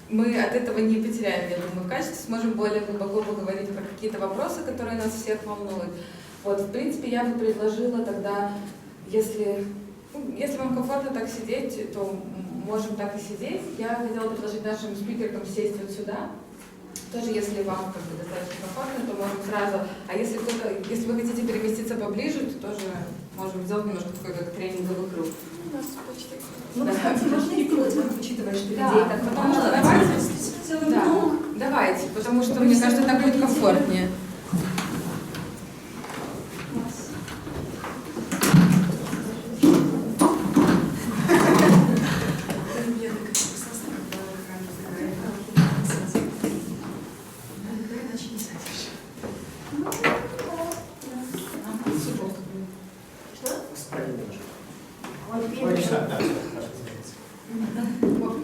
мы от этого не потеряем, я думаю, качество, сможем более глубоко поговорить про какие-то вопросы, которые нас всех волнуют. Вот, в принципе, я бы предложила тогда, если вам комфортно так сидеть, то можем так и сидеть. Я хотела предложить нашим спикерам сесть вот сюда. Тоже, если вам как бы достаточно комфортно, то можем сразу. А если вы хотите переместиться поближе, то тоже можем сделать немножко такой как тренинговый круг. У нас почти. Ну, да. кстати, можно сделать, учитывая, что людей да, так потому много. что давайте, потому что, мне кажется, так будет комфортнее.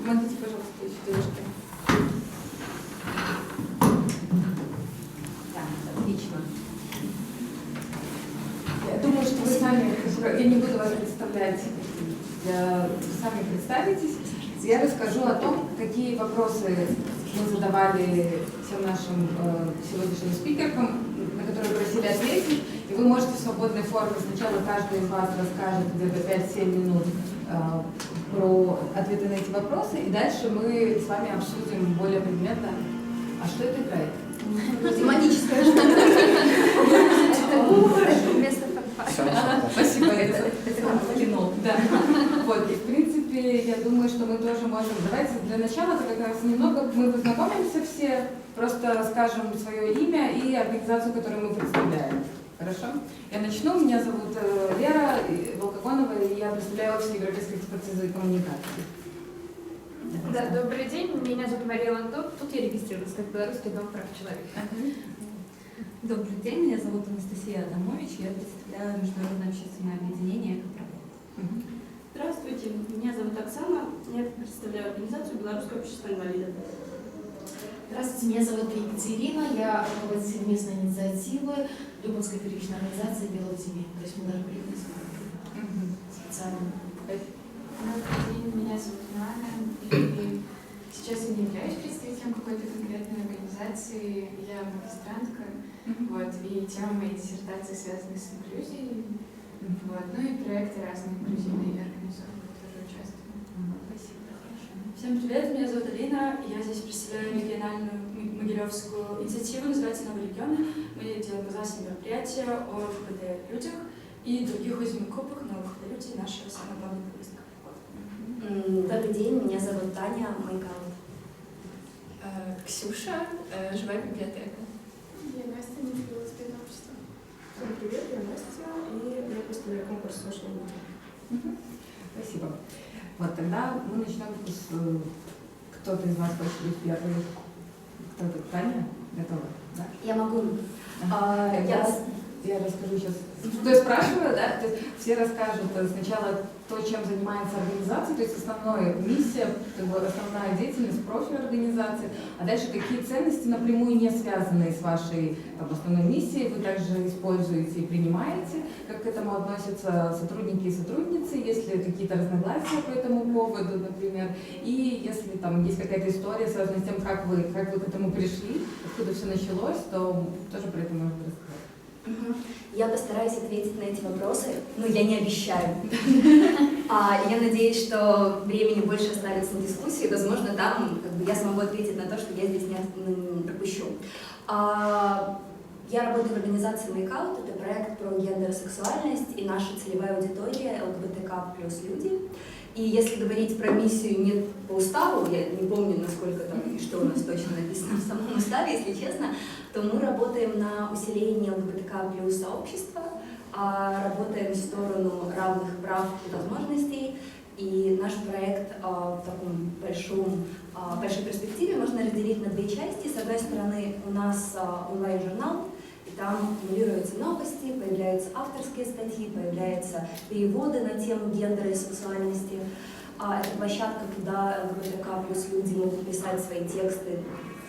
Помогите, пожалуйста, еще девушке. Да, отлично. Я думаю, что вы сами, я не буду вас представлять, вы сами представитесь. Я расскажу о том, какие вопросы мы задавали всем нашим сегодняшним спикерам, на которые просили ответить. И вы можете в свободной форме, сначала каждый из вас расскажет где-то 5-7 минут про ответы на эти вопросы, и дальше мы с вами обсудим более предметно, а что это играет? Демоническое что-то. Спасибо, это кино. Да. Вот, и в принципе, я думаю, что мы тоже можем. Давайте для начала как раз немного мы познакомимся все, просто расскажем свое имя и организацию, которую мы представляем. Хорошо? Я начну. Меня зовут Лера Волкогонова, и я представляю офис европейской экспертизы и коммуникации. Да, добрый день, меня зовут Мария Ландо, тут я регистрируюсь как Белорусский дом прав человека. Добрый день, меня зовут Анастасия Адамович, я представляю Международное общественное объединение «Экопроект». Здравствуйте, меня зовут Оксана, я представляю организацию Белорусское общество инвалидов. Здравствуйте, меня зовут Екатерина, я руководитель местной инициативы Любанской первичной организации «Белая семья». То есть мы даже приехали специально. Добрый день, меня зовут Нана, и сейчас я не являюсь представителем какой-то конкретной организации, я магистрантка, вот, и тема моей диссертации связана с инклюзией, вот, ну и проекты разные инклюзивные я организовываю, тоже участвую. Спасибо, хорошо. Всем привет, меня зовут Алина, я здесь представляю региональную могилевскую инициативу, называется «Новые регионы». Мы делаем разные мероприятия о ЛГБТ людях и других уязвимых группах, но ЛГБТ люди наша самая главная повестка. Добрый день, меня зовут Таня Майкалова. Ксюша, живая библиотека. Я Настя, не велосипедное общество. Всем привет, я Настя, и я представляю конкурс Social Media. Спасибо. Вот, тогда мы начнем с... Кто-то из вас хочет быть первый? Кто-то? Таня? Готова? Да? Я могу. Я расскажу сейчас. То есть спрашиваю, да? То есть все расскажут сначала то, чем занимается организация, то есть основная миссия, как бы основная деятельность, профиль организации, а дальше какие ценности напрямую не связанные с вашей основной миссией вы также используете и принимаете, как к этому относятся сотрудники и сотрудницы, если какие-то разногласия по этому поводу, например, и если там есть какая-то история, связанная с тем, как вы к этому пришли, откуда все началось, то тоже про это можно рассказать. Я постараюсь ответить на эти вопросы, но я не обещаю. Я надеюсь, что времени больше останется на дискуссии, возможно, там я смогу ответить на то, что я здесь не пропущу. Я работаю в организации Make-out, это проект про гендеросексуальность, и наша целевая аудитория ЛГБТК плюс люди. И если говорить про миссию не по уставу, я не помню, насколько там и что у нас точно написано в самом уставе, если честно, то мы работаем на усилении ЛГБТК плюс сообщества, работаем в сторону равных прав и возможностей. И наш проект в таком большой перспективе можно разделить на две части. С одной стороны, у нас онлайн-журнал, и там аккумулируются новости, появляются авторские статьи, появляются переводы на тему гендера и сексуальности. Это площадка, куда ЛГБТК плюс люди могут писать свои тексты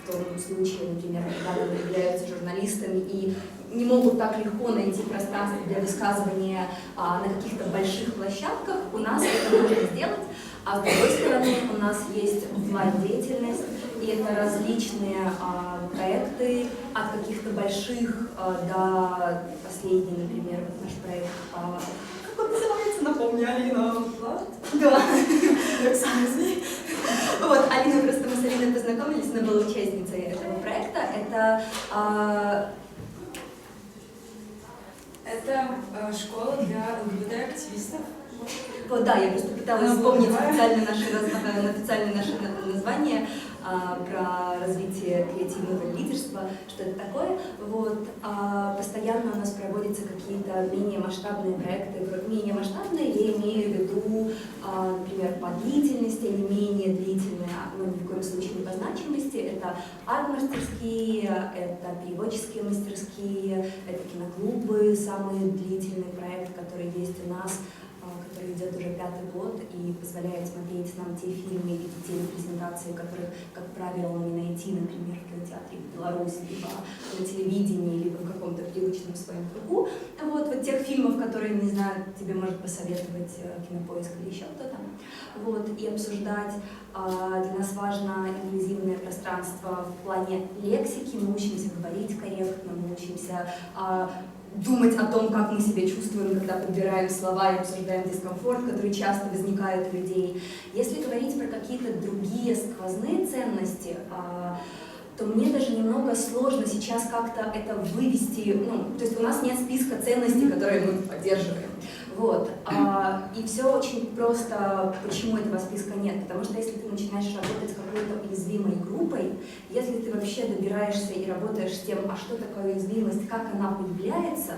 в том случае, например, когда они являются журналистами и не могут так легко найти пространство для высказывания на каких-то больших площадках. У нас это можно сделать. А с другой стороны, у нас есть офлайн-деятельность, и это различные проекты от каких-то больших до последней, например, вот наш проект. Как он называется? Напомни, Алина. Да. Вот, Алина, просто мы с Алиной познакомились, она была участницей этого проекта. Это школа для ЛГБТ-активистов. Вот, да, я просто пыталась вспомнить официальное наше название про развитие креативного лидерства, что это такое. Вот, постоянно у нас проводятся какие-то менее масштабные проекты. Менее масштабные я имею в виду, например, по длительности, они менее длительные, но ни в коем случае не по значимости. Это арт-мастерские, это переводческие мастерские, это киноклубы, самый длительный проект, который есть у нас, который идет уже 5-й год и позволяет смотреть нам те фильмы или те телепрезентации, которых, как правило, не найти, например, в кинотеатре в Беларуси, либо на телевидении, либо в каком-то привычном своем кругу. Вот тех фильмов, которые, не знаю, тебе может посоветовать Кинопоиск или еще кто-то. Вот, и обсуждать. Для нас важно инклюзивное пространство в плане лексики. Мы учимся говорить корректно, мы учимся думать о том, как мы себя чувствуем, когда подбираем слова и обсуждаем дискомфорт, который часто возникает у людей. Если говорить про какие-то другие сквозные ценности, то мне даже немного сложно сейчас как-то это вывести. То есть у нас нет списка ценностей, которые мы поддерживаем. Вот. И все очень просто. Почему этого списка нет? Потому что если ты начинаешь работать с какой-то уязвимой группой, если ты вообще добираешься и работаешь с тем, а что такое уязвимость, как она появляется,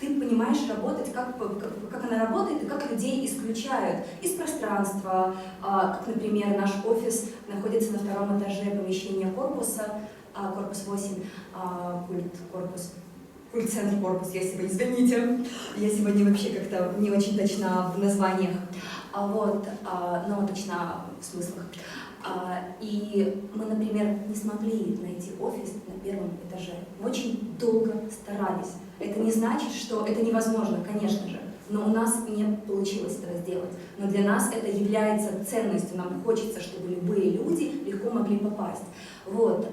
ты понимаешь работать, как она работает и как людей исключают из пространства. Как, например, наш офис находится на 2-м этаже помещения корпуса, корпус 8, культ-центр корпус, извините, я сегодня вообще как-то не очень точна в названиях, но точна в смыслах. И мы, например, не смогли найти офис на 1-м этаже. Мы очень долго старались. Это не значит, что это невозможно, конечно же, но у нас не получилось этого сделать. Но для нас это является ценностью. Нам хочется, чтобы любые люди легко могли попасть. Вот.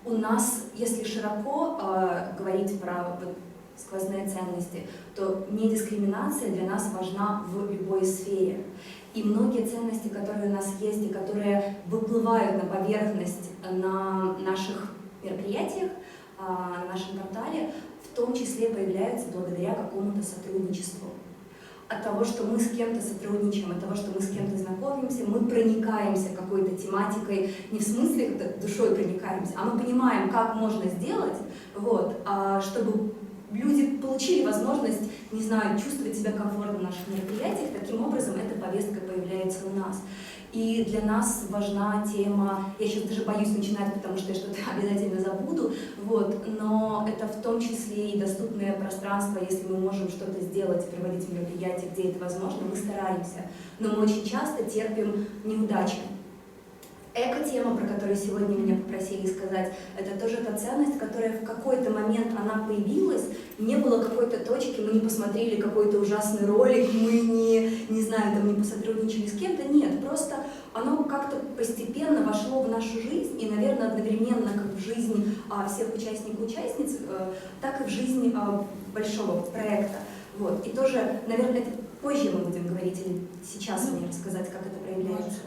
У нас, если широко говорить про сквозные ценности, то недискриминация для нас важна в любой сфере. И многие ценности, которые у нас есть и которые выплывают на поверхность на наших мероприятиях, на нашем портале, в том числе появляются благодаря какому-то сотрудничеству. От того, что мы с кем-то сотрудничаем, от того, что мы с кем-то знакомимся, мы проникаемся какой-то тематикой, не в смысле душой проникаемся, а мы понимаем, как можно сделать, чтобы люди получили возможность, не знаю, чувствовать себя комфортно в наших мероприятиях. Таким образом, эта повестка появляется у нас. И для нас важна тема, я сейчас даже боюсь начинать, потому что я что-то обязательно забуду, но это в том числе и доступное пространство, если мы можем что-то сделать, проводить мероприятия, где это возможно, мы стараемся. Но мы очень часто терпим неудачи. Эко-тема, про которую сегодня меня попросили сказать, это тоже та ценность, которая в какой-то момент она появилась, не было какой-то точки, мы не посмотрели какой-то ужасный ролик, мы не посотрудничали с кем-то, нет, просто оно как-то постепенно вошло в нашу жизнь, и, наверное, одновременно как в жизнь всех участников и участниц, так и в жизни большого проекта. И тоже, наверное, это позже мы будем говорить, или сейчас мне рассказать, как это проявляется.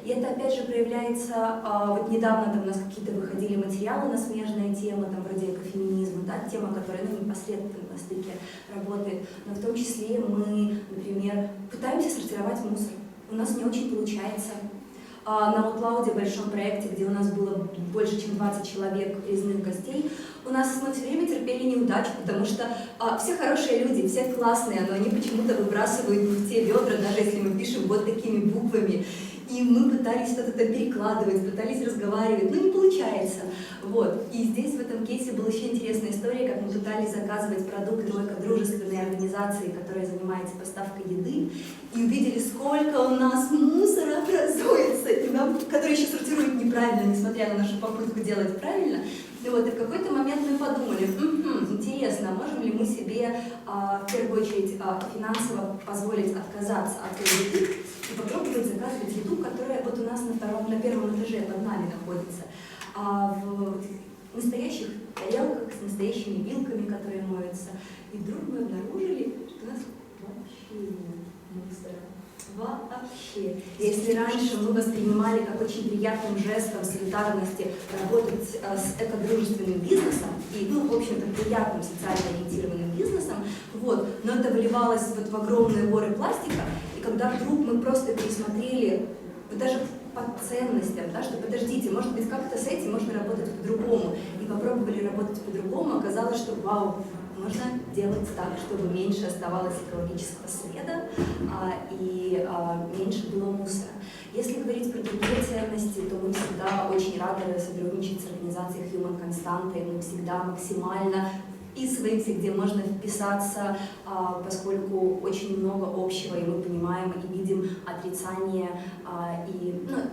И это опять же проявляется, недавно там у нас какие-то выходили материалы на смежные темы, вроде экофеминизма, тема, которая непосредственно на стыке работает, но в том числе мы, например, пытаемся сортировать мусор. У нас не очень получается. На Outlaw'де, большом проекте, где у нас было больше, чем 20 человек призных гостей, мы все время терпели неудачу, потому что все хорошие люди, все классные, но они почему-то выбрасывают не в те ведра, даже если мы пишем вот такими буквами. И мы пытались что-то там перекладывать, пытались разговаривать, но не получается. И здесь в этом кейсе была еще интересная история, как мы пытались заказывать продукты у экодружественной организации, которая занимается поставкой еды, и увидели, сколько у нас мусора образуется, который еще сортируют неправильно, несмотря на нашу попытку делать правильно. И в какой-то момент мы подумали, интересно, можем ли мы себе в первую очередь финансово позволить отказаться от той еды, и попробовать заказывать еду, которая вот у нас на первом этаже под нами находится. А в настоящих тарелках с настоящими вилками, которые моются. И вдруг мы обнаружили, что у нас вообще нет мусора. Вообще. Если раньше мы воспринимали как очень приятным жестом солидарности работать с экодружественным бизнесом и, ну, в общем-то, приятным социально ориентированным бизнесом, вот, но это выливалось вот в огромные горы пластика, и когда вдруг мы просто пересмотрели вот даже по ценностям, да, что подождите, может быть, как-то с этим можно работать по-другому, и попробовали работать по-другому, оказалось, что вау, можно делать так, чтобы меньше оставалось экологического следа и меньше было мусора. Если говорить про другие ценности, то мы всегда очень рады сотрудничать с организацией Human Constante, мы всегда максимально вписываемся, где можно вписаться, поскольку очень много общего, и мы понимаем и видим отрицание.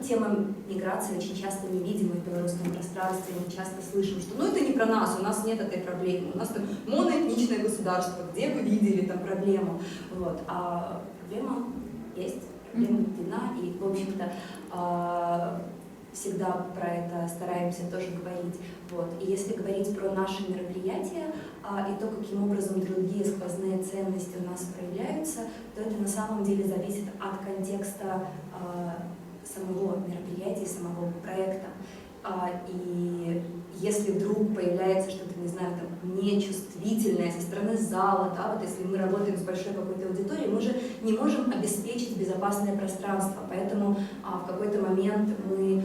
Тема миграции очень часто не видима в белорусском пространстве, мы часто слышим, что это не про нас, у нас нет этой проблемы, у нас там моноэтничное государство, где вы видели там проблему. Вот. А проблема есть, проблема видна, и, в общем-то, всегда про это стараемся тоже говорить. Вот. И если говорить про наши мероприятия и то, каким образом другие сквозные ценности у нас проявляются, то это на самом деле зависит от контекста самого мероприятия, самого проекта. И если вдруг появляется что-то, не знаю, там, нечувствительное со стороны зала, да, вот если мы работаем с большой какой-то аудиторией, мы же не можем обеспечить безопасное пространство, поэтому в какой-то момент мы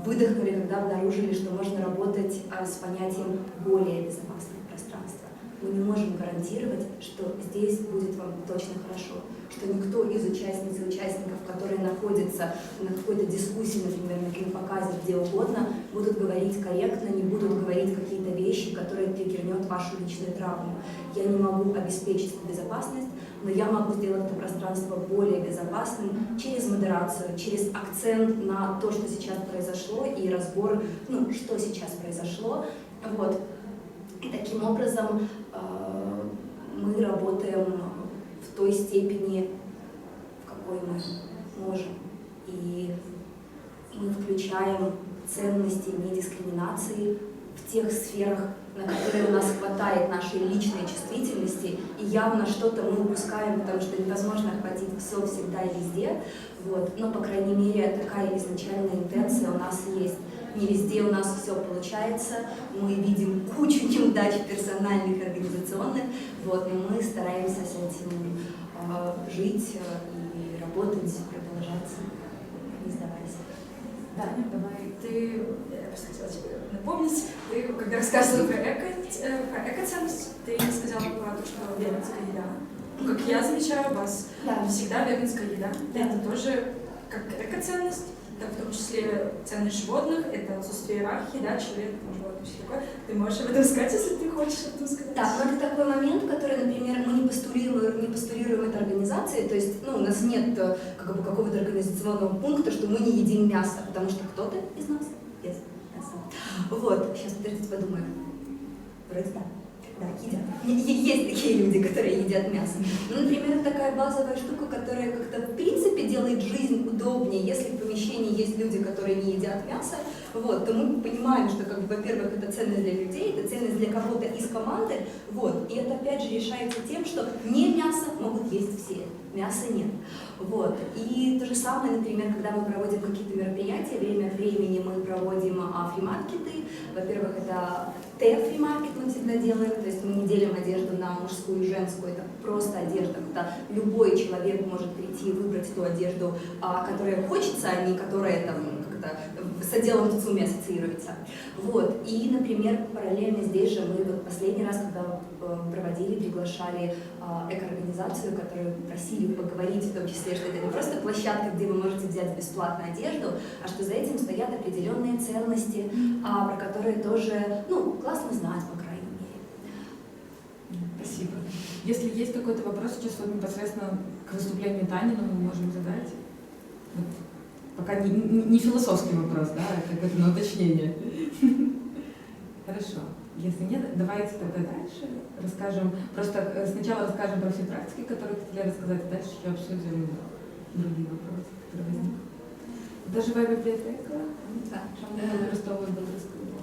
выдохнули, когда обнаружили, что можно работать с понятием более безопасного пространства. Мы не можем гарантировать, что здесь будет вам точно хорошо, что никто из участниц и участников, которые находятся на какой-то дискуссии, например, на кинопоказе, где угодно, будут говорить корректно, не будут говорить какие-то вещи, которые триггернет вашу личную травму. Я не могу обеспечить эту безопасность, но я могу сделать это пространство более безопасным через модерацию, через акцент на то, что сейчас произошло, и разбор, что сейчас произошло. Вот. И таким образом мы работаем в той степени, в какой мы можем. И мы включаем ценности недискриминации в тех сферах, на которые у нас хватает нашей личной чувствительности, и явно что-то мы упускаем, потому что невозможно охватить все всегда и везде. Вот. Но, по крайней мере, такая изначальная интенция у нас есть. Не везде у нас все получается, мы видим кучу неудач персональных и организационных, вот, но мы стараемся с этим жить и работать, продолжать, не сдаваясь. Таня, давай, я просто хотела тебе напомнить, ты, когда рассказывала про экоценность, ты не сказала про то, что веганская еда. Как я замечаю, у вас всегда веганская еда. Это тоже как экоценность. В том числе ценность животных, это отсутствие иерархии, да, человек, животное, все такое. Ты можешь об этом сказать, если ты хочешь об этом сказать. Да, но это такой момент, который, например, мы не постулируем этой организации, то есть, у нас нет какого-то организационного пункта, что мы не едим мясо, потому что кто-то из нас ест мясо. Вот, сейчас, подождите, подумаю. Вроде да. Да, едят. Есть такие люди, которые едят мясо. Например, такая базовая штука, которая как-то в принципе делает жизнь удобнее. Если в помещении есть люди, которые не едят мясо, вот, то мы понимаем, что, во-первых, это ценность для людей, это ценность для кого-то из команды, вот, и это опять же решается тем, что не мясо могут есть все, мяса нет. Вот. И то же самое, например, когда мы проводим какие-то мероприятия, время от времени мы проводим фримаркеты. Во-первых, это фримаркет мы всегда делаем, то есть мы не делим одежду на мужскую и женскую, это просто одежда, когда любой человек может прийти и выбрать ту одежду, которая хочется, а не которая там как-то с отделом ТЦУМи ассоциируется. Вот. И, например, параллельно здесь же мы последний раз, когда проводили, приглашали экоорганизацию, которую просили поговорить, в том числе, что это не просто площадка, где вы можете взять бесплатно одежду, а что за этим стоят определенные ценности, про которые тоже, классно знать, по крайней мере. Спасибо. Если есть какой-то вопрос сейчас непосредственно к выступлению Тани, мы можем задать. Пока не философский вопрос, да, как это на уточнение. Хорошо. Если нет, давайте тогда дальше расскажем. Просто сначала расскажем про все практики, которые хотели рассказать, а дальше еще обсудим другие вопросы, которые возникли. Это живая библиотека? Так. Чому ви використовуєте білоруську мову?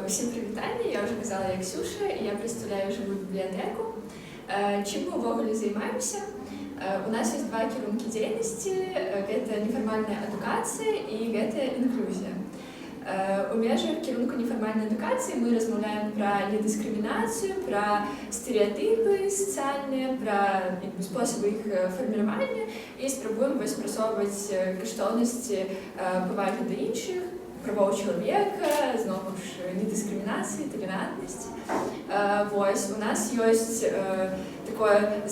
Усім привітання, я вже казала, я Ксюша, і я представляю живу бібліотеку. Чим ми увогуле займаемся? У нас есть два кірункі дзейнасці, гэта нефармальная адукацыя і гэта інклюзія. У межах кірунку нефармальнай адукацыі мы размаўляем пра недыскрымінацыю, пра стэеатыпы сацыяльныя, пра спосабы іх фарміравання і спрабуем прасоўваць каштоўнасці павагі да іншых, правоў чалавека, зноў ж недыскрымінацыі, талерантнасці. Вось, у нас ёсць такое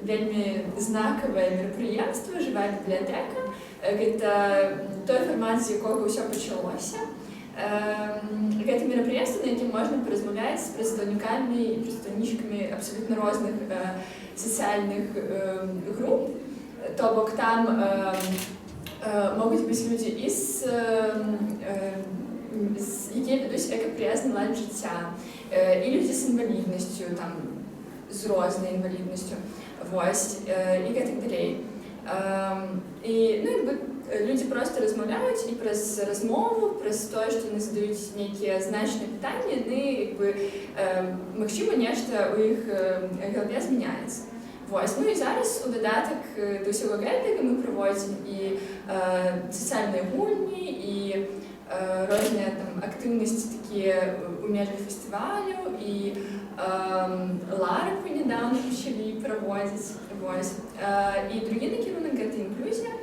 вельмі знакавае мерапрыемства «Живая бібліятэка». Гэта той фармат, з якога ўсё пачалося. Гэта мерапрыемства, на якім можна паразмаўляць з прадстаўнікамі і прадстаўнічкамі абсалютна розных сацыяльных груп. То бок там могуць быць людзі і якія вядуць экапрыязны лад жыцця, і людзі з інваліднасцю, з рознай інваліднасцю, вось, і гэтак далей. І людзі проста размаўляюць, і праз размову, праз тое, што яны задаюць нейкія значныя пытанні, яны, магчыма, нешта ў іх галаве змяняецца. Вось, і зараз у дадатак да ўсяго гэтага мы праводзім і сацыяльныя гульні, і розныя актыўнасці такія ў межах фестывалю, і ларыку нядаўна пачалі праводзіць. І другі накірунак — гэта інклюзія.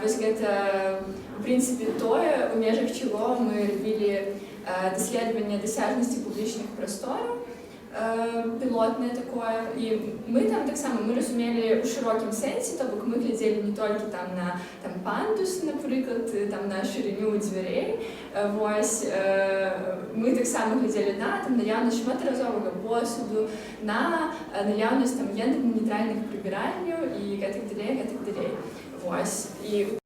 Вось гэта, у прынцыпе, тое, у межах чаго мы рабілі даследаванне дасяжнасці публічных прастораў, пілотнае такое. І мы там таксама разумелі ў шырокім сэнсе, то бок мы глядзелі не толькі на пандус, напрыклад, на шырыню дзвярэй. Вось, мы таксама глядзелі на наяўнасць шматразовага посуду, на наяўнасць гендэрна-нейтральных прыбіральняў і гэтак далей. Вось. І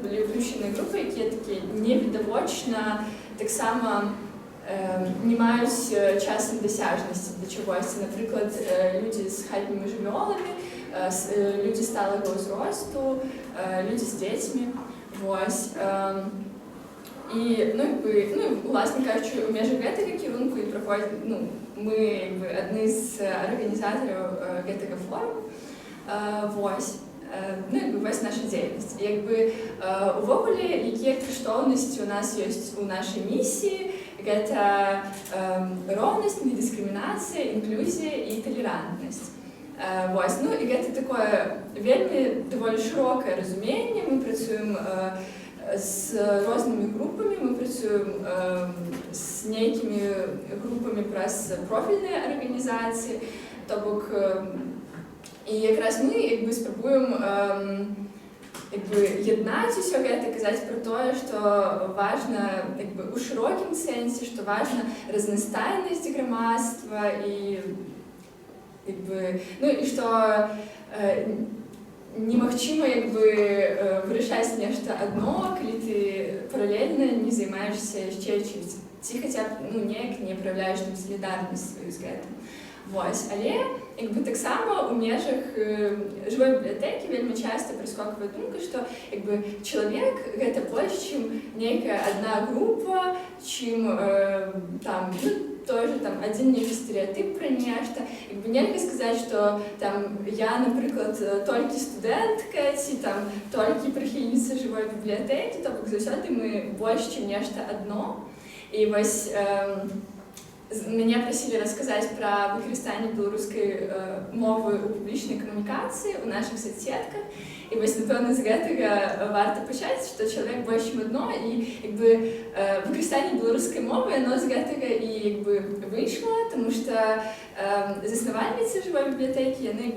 былі ўключаны групы, якія такія невідавочна таксама не маюць часам дасяжнасці да чагосьці. Напрыклад, людзі з хатнімі жывёламі, людзі сталага ўзросту, людзі з дзецьмі. Вось. І, уласна кажучы, у межах гэтага кірунку і праходзім, мы адны з арганізатараў гэтага форуму. Вось. Вось наша дзейнасць. Увогуле, якія каштоўнасці у нас ёсць у нашай місіі, гэта роўнасць, недыскрымінацыя, інклюзія і талерантнасць. Вось, і гэта такое вельмі даволі шырокае разуменне. Мы працуем з рознымі групамі, мы працуем з нейкімі групамі праз профільныя арганізацыі, то бок і якраз мы спрабуем яднаць усё гэта, казаць пра тое, што важна у шырокім сэнсе, што важна разнастайнасць грамадства і што немагчыма вырашаць нешта адно, калі ты паралельна не займаешся яшчэ чымсьці, ці хаця б неяк не праяўляеш салідарнасць сваю з гэтым. Вось, але таксама ў межах жывой бібліятэкі вельмі часта прыскоквае думка, што чалавек гэта больш, чым нейкая адна група, чым тоже адзін нейкі стэеатып пра нешта. Нельга сказаць, што я, напрыклад, толькі студэнтка ці толькі прыхільніца жывой бібліятэкі, то бок заўсёды мы больш, чым нешта адно. І вось мяне прасілі расказаць пра выкарыстанне беларускай мовы ў публічнай камунікацыі, у нашых соцсетках. І вось, напэўна, з гэтага варта пачаць, што чалавек больш, чым адно, і выкарыстанне беларускай мовы, яно з гэтага і выйшла, таму што заснавальніцы жывой бібліятэкі, яны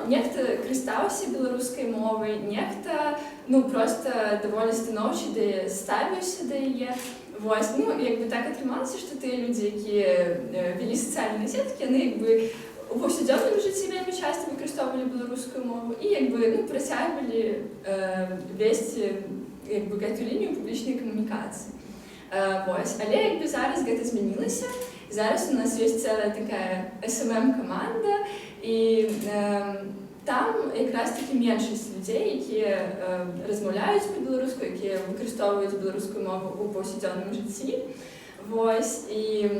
нехта карыстаўся беларускай мовай, нехта проста даволі станоўча ставіўся да яе. Вось, так атрымалася, што тыя людзі, якія вялі сацыяльныя сеткі, яны у паўсядзённым жыцці вельмі часта выкарыстоўвалі беларускую мову і працягвалі весці гэту лінію публічнай камунікацыі. Вось, але зараз гэта змянілася. Зараз у нас ёсць цэлая такая SMM-каманда, і там якраз таки меншість людей, які розмовляють по-білоруську, які використовують білоруську мову у повсякденному житті. Ось, і,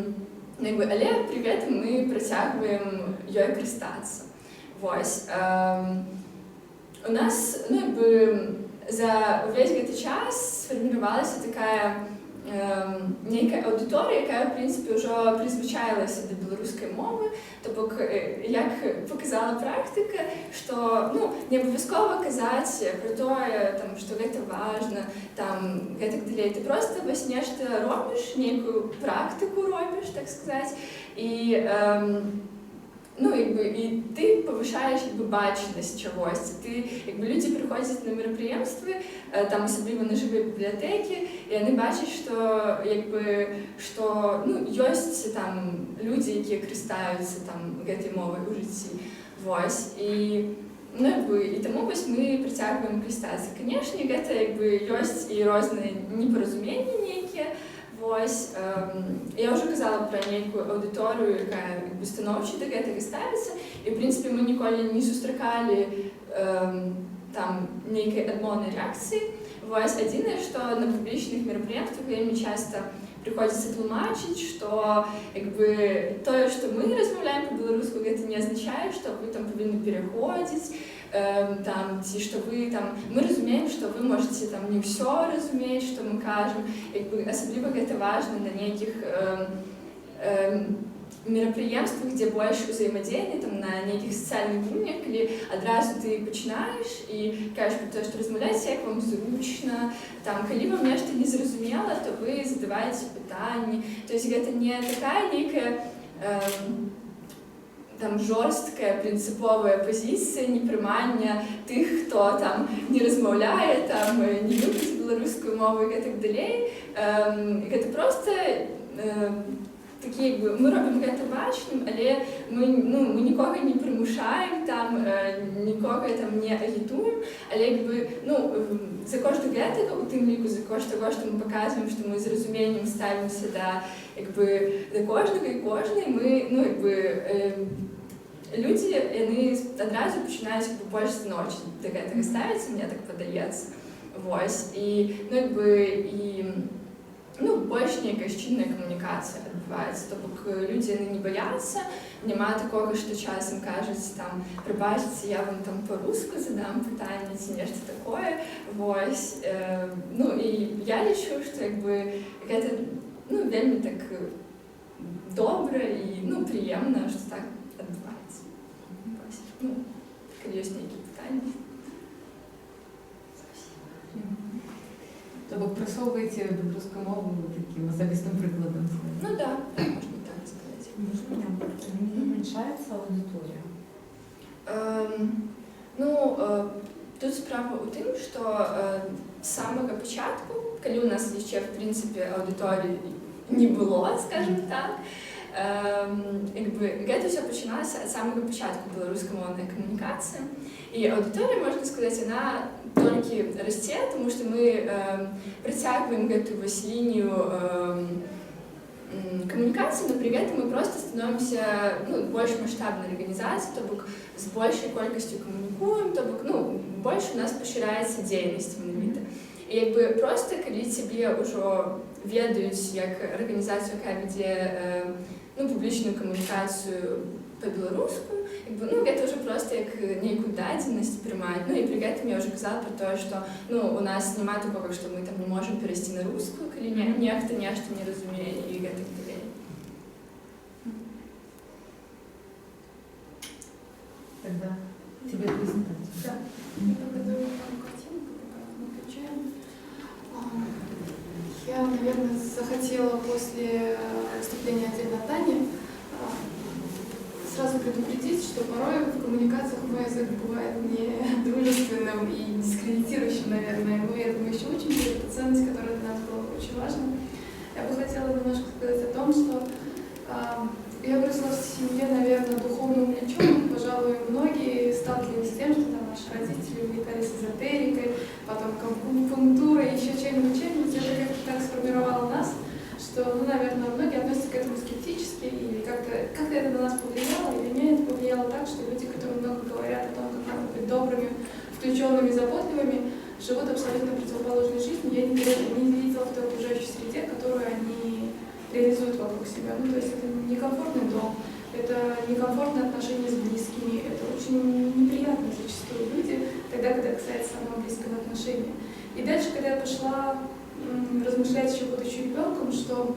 але при гэтым ми працягваємо ёй карыстацца. Ось. У нас за увесь гэты час сфарміравалася такая нейкая аўдыторыя, якая, в принципе, ўжо прызвычаілася да беларускай мовы. То бок, як показала практыка, што не абавязкова казаць пра тое, што гэта важна, гэтак далей. Ты проста вось нешта робіш, нейкую практыку робіш, так сказаць, і і ты павышаеш бачнасць чагосьці. Людзі прыходзяць на мерапрыемствы, асабліва на жывыя бібліятэкі, і яны бачаць, што ёсць людзі, якія карыстаюцца гэтай мовай у жыцці. Вось. І таму вось мы працягваем карыстацца. Канешне, гэта ёсць і розныя непаразуменні нейкія. Вось, я ўжо казала пра нейкую аўдыторыю, якая станоўча да гэтага ставіцца, і, в прынцыпе, мы ніколі не сустракалі нейкай адмоўнай рэакцыі. Вось, адзінае, што на публічных мерапрыемствах вельмі часта прыходзіцца тлумачыць, што тое, што мы размаўляем па-беларуску, гэта не азначае, што вы павінны пераходзіць, ці што мы разумеем, што вы можаце не ўсё разумець, што мы кажам. Асабліва гэта важна на нейкіх мерапрыемствах, дзе больш узаемадзеянне, на нейкіх сацыяльных гульнях, калі адразу ты пачынаеш і кажаш пра тое, што размаўляеце, як вам зручна, калі вам нешта незразумела, то вы задаваеце пытанні. То есть гэта не такая нейкая жорсткая прынцыповая пазіцыя непрымання тых, хто не размаўляе, не любіць беларускую мову і гэтак далей. Гэта проста мы робім гэта бачным, але мы нікога не прымушаем, нікога не агітуем, але за кошт гэтага, у тым ліку за кошт таго, што мы паказваем, што мы з разуменнем ставімся да кожнага і кожнай, людзі, яны адразу пачынаюць больш станоўча да гэтага ставіцца, мне так падаецца. Вось, і больш нейкая шчыльная камунікацыя адбываецца. То бок людзі яны не баяцца, няма такога, што часам кажуць прабачце, я вам па-руску задам пытанне ці нешта такое. Вось, і я лічу, што гэта вельмі так добра і прыемна, што так адбываецца. Калі ёсць нейкія пытанні. То бок прасоўваеце беларускую мову таким асабістым прыкладам? Да, можна так сказаць. Не зменшаецца аўдыторыя? Тут справа ў тым, што з самага пачатку, калі ў нас яшчэ, в прынцыпе, аўдыторыі не было, скажем так, гэта ўсё пачыналася ад самага пачатку беларускамоўнай камунікацыі. І аўдыторыя, можна сказаць, яна толькі расце, тому што мы працягваем гэтую лінію камунікацыі, но пры гэтым мы проста становімся больш маштабнай арганізацыяй, то бок з большай колькасцю камунікуем, то бок больш у нас пашыраецца дзейнасць менавіта. І проста, калі цябе ўжо ведаюць як арганізацыю, якая вядзе публічную камунікацыю па-беларуску, гэта ўжо проста як нейкую дадзенасць прымаць. І пры гэтым я ўжо казала пра тое, што у нас няма такога, што мы не можам перайсці на рускую, калі нехта нешта не разумее і гэтак далей. Тогда тебе презентацию. Да. Я подготовила картинку, пока мы включаем. Я, наверное, захотела после выступления отдельно Тани сразу предупредить, что порой в коммуникациях мой язык бывает не дружественным и дискредитирующим, наверное. Мы этому еще учим, и это ценность, которая для нас была очень важна. Я бы хотела немножко сказать о том, что я выросла в семье, наверное, духовно увлеченных. Пожалуй, многие сталкивались с тем, что наши родители увлекались эзотерикой, потом акупунктурой, еще чем-нибудь. Это как-то так сформировало нас, что, наверное, многие относятся к этому скептически, или как-то это на нас повлияло, и меня это повлияло так, что люди, которые много говорят о том, как надо включенными, заботливыми, живут абсолютно противоположной жизнью. Я не видела в той окружающей среде, которую они реализуют вокруг себя. Ну, то есть это некомфортный дом, это некомфортные отношения с близкими, это очень неприятные зачастую люди, тогда, когда касается самого близкого отношения. И дальше, когда я пошла размышлять, еще будучи ребенком, что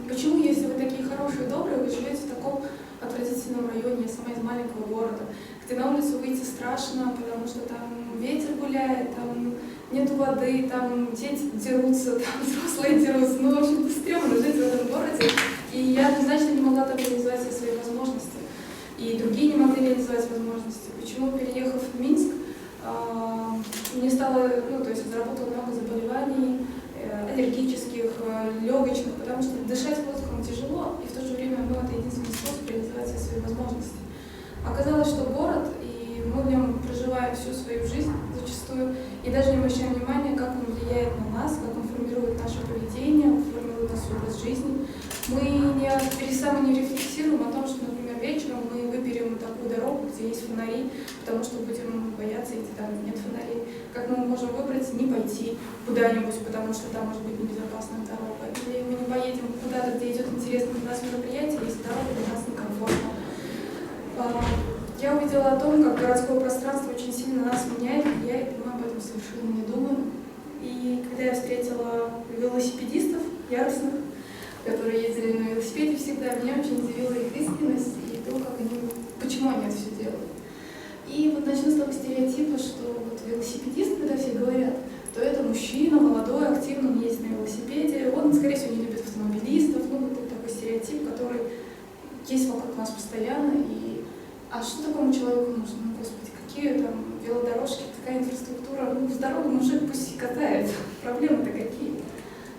почему, если вы такие хорошие, добрые, вы живете в таком отвратительном районе, я сама из маленького города, где на улицу выйти страшно, потому что там ветер гуляет, там нет воды, там дети дерутся, там взрослые дерутся, ну, в общем-то, стрёмно жить в этом городе. И я однозначно не могла там реализовать все свои возможности. И другие не могли реализовать возможности. Почему, переехав в Минск, мне стало, ну, то есть заработало много заболеваний, аллергических, легочных, потому что дышать воздухом тяжело, и в то же время, ну, это единственный способ реализовать все свои возможности. Оказалось, что город, и мы в нем проживаем всю свою жизнь зачастую, и даже не обращаем внимания, как он влияет на нас, как он формирует наше поведение, формирует наш образ жизни. Мы не рефлексируем о том, что, например, вечером мы выберем такую дорогу, где есть фонари, потому что будем бояться идти там, где нет фонарей. Как мы можем выбрать не пойти куда-нибудь, потому что там может быть небезопасная дорога. Или мы не поедем куда-то, где идет интересное для нас мероприятие, если дорога для нас некомфортна. Я увидела о том, как городское пространство очень сильно нас меняет, влияет, и мы об этом совершенно не думаем. И когда я встретила велосипедистов яростных, которые ездили на велосипеде всегда, меня очень удивила их искренность и то, как они, почему они это все делают. И вот начну с того стереотипа, что вот велосипедист, когда все говорят, то это мужчина, молодой, активный, он ездит на велосипеде, он, скорее всего, не любит автомобилистов, ну вот это такой стереотип, который есть вокруг нас постоянно. И а что такому человеку нужно? Ну, господи, какие там велодорожки, такая инфраструктура, ну, с дорогой мужик пусть и катает, проблемы-то какие.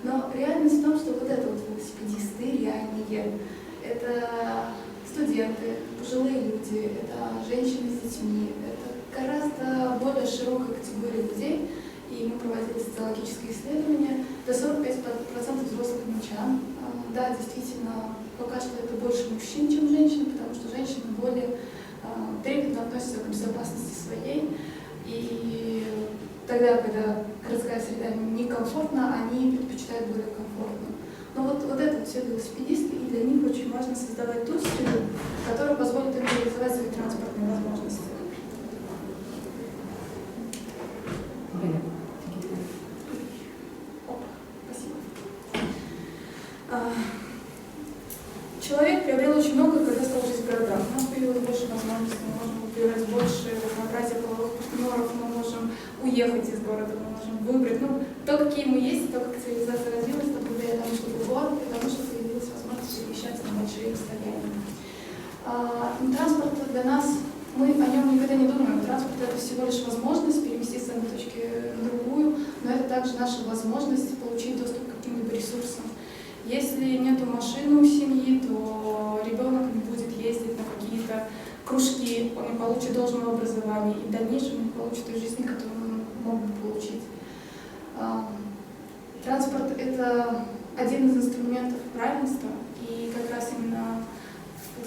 Но реальность в том, что вот это вот велосипедисты реальные, это студенты, пожилые люди, это женщины с детьми, это гораздо более широкая категория людей, и мы проводили социологические исследования, до 45% взрослых минчан. Да, действительно, пока что это больше мужчин, чем женщин, потому что женщины более трепетно относятся к безопасности своей, и тогда, когда городская среда некомфортна, они предпочитают более комфортно. Но вот это вот все велосипедисты, и для них очень важно создавать ту среду, которая позволит им реализовать свои транспортные возможности. Спасибо. Человек приобрел очень много, когда стал жить в городах. У нас появилось больше возможностей, мы можем выбирать больше разнообразия половых партнеров, мы можем уехать из города, мы можем выбрать. Ну, то, какие мы есть, то, как цивилизация развилась, то благодаря тому, что был город, потому что появилась возможность перемещаться на большие расстояния. Транспорт для нас, мы о нем никогда не думаем. Транспорт — это всего лишь возможность переместиться на точку на другую, но это также наша возможность получить доступ к каким-либо ресурсам. Если нет машины у семьи, то ребенок не будет ездить на какие-то кружки, он не получит должного образования, и в дальнейшем он не получит той жизни, которую он мог бы получить. Транспорт — это один из инструментов равенства, и как раз именно,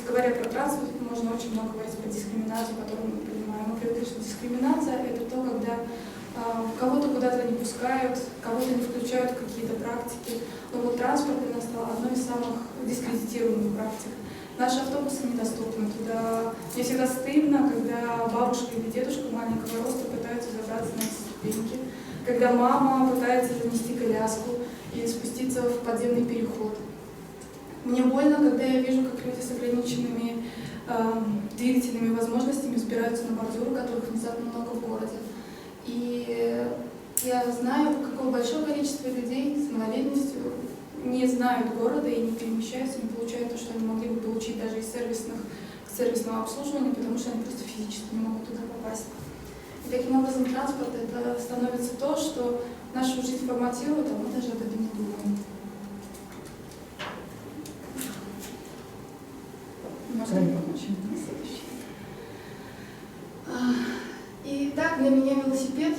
говоря про транспорт, можно очень много говорить про дискриминацию, которую мы понимаем. Мы привыкли, что дискриминация — это то, когда кого-то куда-то не пускают, кого-то не включают в какие-то практики. Но вот транспорт для нас стал одной из самых дискредитируемых практик. Наши автобусы недоступны. Туда мне всегда стыдно, когда бабушка или дедушка маленького роста пытаются забраться на эти ступеньки, когда мама пытается занести коляску или спуститься в подземный переход. Мне больно, когда я вижу, как люди с ограниченными двигательными возможностями взбираются на бордюры, которых внезапно много в городе. И я знаю, какое большое количество людей с инвалидностью не знают города и не перемещаются, не получают то, что они могли бы получить даже из сервисного обслуживания, потому что они просто физически не могут туда попасть. И таким образом транспорт — это становится то, что нашу жизнь форматирует, а мы даже об этом не думаем. Можно ли помочь? Следующий. И так, для меня велосипед,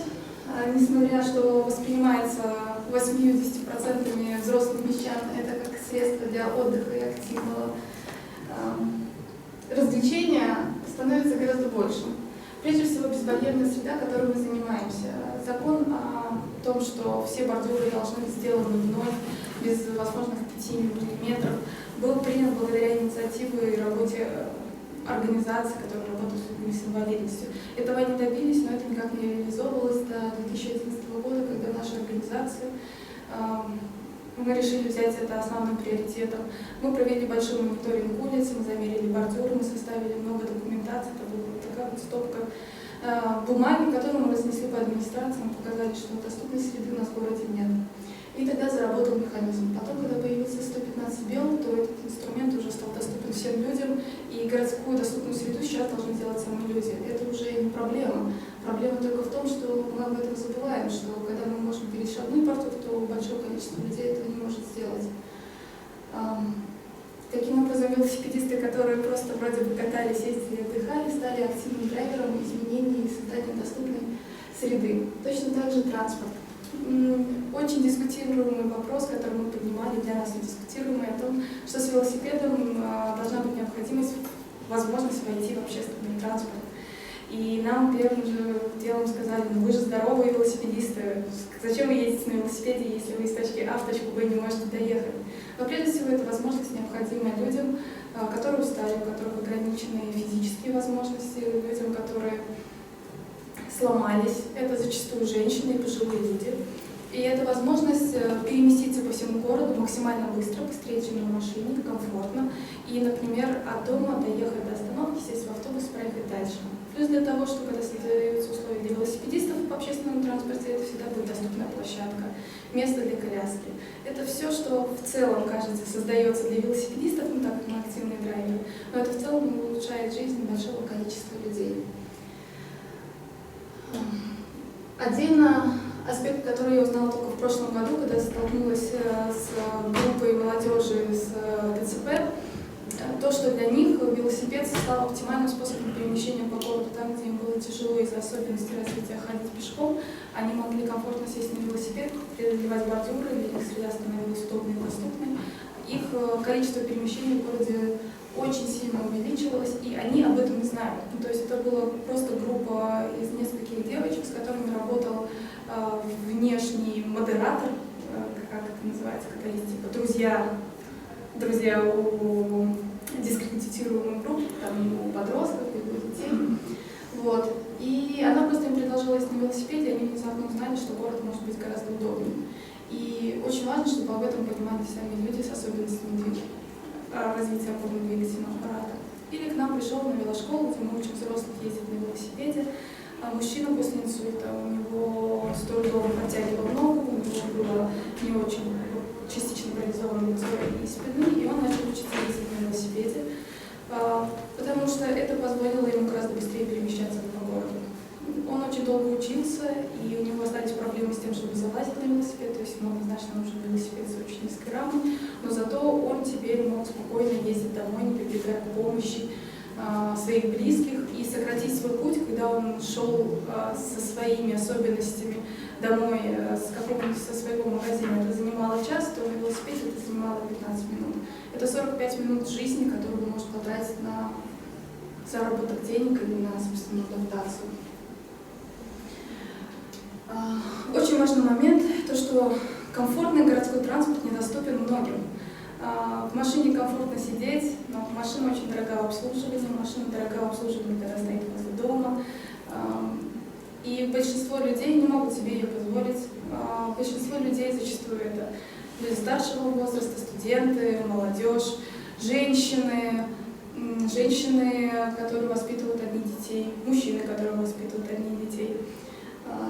несмотря что воспринимается 80% взрослых мещан, это как средство для отдыха и активного развлечения, становится гораздо большим. Прежде всего, безбарьерная среда, которой мы занимаемся. Закон о том, что все бордюры должны быть сделаны вновь, без возможных 5 миллиметров, был принят благодаря инициативе и работе организаций, которые работают с людьми с инвалидностью. Этого не добились, но это никак не реализовывалось до 2011 года, когда наша организация, мы решили взять это основным приоритетом. Мы провели большой мониторинг улиц, мы замерили бордюры, мы составили много документаций, это была такая вот стопка бумаги, которую мы разнесли по администрациям, показали, что доступной среды у нас в городе нет. И тогда заработал механизм. Потом, когда появился 115 бел, то этот инструмент уже стал доступен всем людям, и городскую доступную среду сейчас должны делать сами люди. Это уже не проблема. Проблема только в том, что мы об этом забываем, что когда мы можем перешагнуть бордюр, то большое количество людей этого не может сделать. Таким образом, велосипедисты, которые просто вроде бы катались, ездили, отдыхали, стали активным драйвером изменений и создания доступной среды. Точно так же транспорт. Очень дискутируемый вопрос, который мы поднимали, для нас дискутируемый, о том, что с велосипедом должна быть необходимость, возможность войти в общественный транспорт. И нам первым же делом сказали: ну вы же здоровые велосипедисты, зачем вы ездите на велосипеде, если вы из точки А в точку Б не можете доехать? Но прежде всего это возможность, необходимая людям, которые устали, у которых ограничены физические возможности, людям, которые сломались, это зачастую женщины и пожилые люди. И это возможность переместиться по всему городу максимально быстро, быстрее, чем на машине, комфортно. И, например, от дома доехать до остановки, сесть в автобус, проехать дальше. Плюс для того, что когда создаются условия для велосипедистов в общественном транспорте, это всегда будет доступная площадка, место для коляски. Это все, что в целом, кажется, создается для велосипедистов, ну так как мы активные драйверы, но это в целом улучшает жизнь большого количества людей. Отдельно аспект, который я узнала только в прошлом году, когда столкнулась с группой молодежи с ДЦП, то, что для них велосипед стал оптимальным способом перемещения по городу. Там, где им было тяжело из-за особенностей развития ходить пешком, они могли комфортно сесть на велосипед, преодолевать бордюры, ведь их среда становилась удобной и доступной. Их количество перемещений в городе очень сильно увеличивалось, и они об этом не знают. То есть это была просто группа из нескольких девочек, с которыми работал внешний модератор, как это называется, когда есть типа друзья у дискредитируемых групп, там, у подростков и у детей. Вот. И она просто им предложила ездить на велосипеде, и они внезапно узнали, что город может быть гораздо удобнее. И очень важно, чтобы об этом понимали сами люди с особенностями развития опорно-двигательного аппарата. Или к нам пришел на велошколу, где мы учим взрослых ездить на велосипеде. Мужчина после инсульта, у него с трудом подтягивал ногу, у него было не очень частично парализовано лицо и спины, и он начал учиться ездить на велосипеде, потому что это позволило ему гораздо быстрее перемещаться по городу. Он очень долго учился, и у него остались проблемы с тем, чтобы залазить на велосипед, то есть ему однозначно нужен велосипед с очень низкой рамой, но зато он теперь мог спокойно ездить домой, не прибегая к помощи своих близких, и сократить свой путь, когда он шел со своими особенностями домой со своего магазина, это занимало час, то на велосипеде это занимало 15 минут. Это 45 минут жизни, которую он может потратить на заработок денег или на собственную адаптацию. Очень важный момент, то что комфортный городской транспорт недоступен многим. В машине комфортно сидеть, но машина очень дорогая в обслуживании, машина дорогая в обслуживании, когда стоит возле дома. И большинство людей не могут себе ее позволить. Большинство людей зачастую это люди старшего возраста, студенты, молодежь, женщины, которые воспитывают одних детей, мужчины, которые воспитывают одних детей.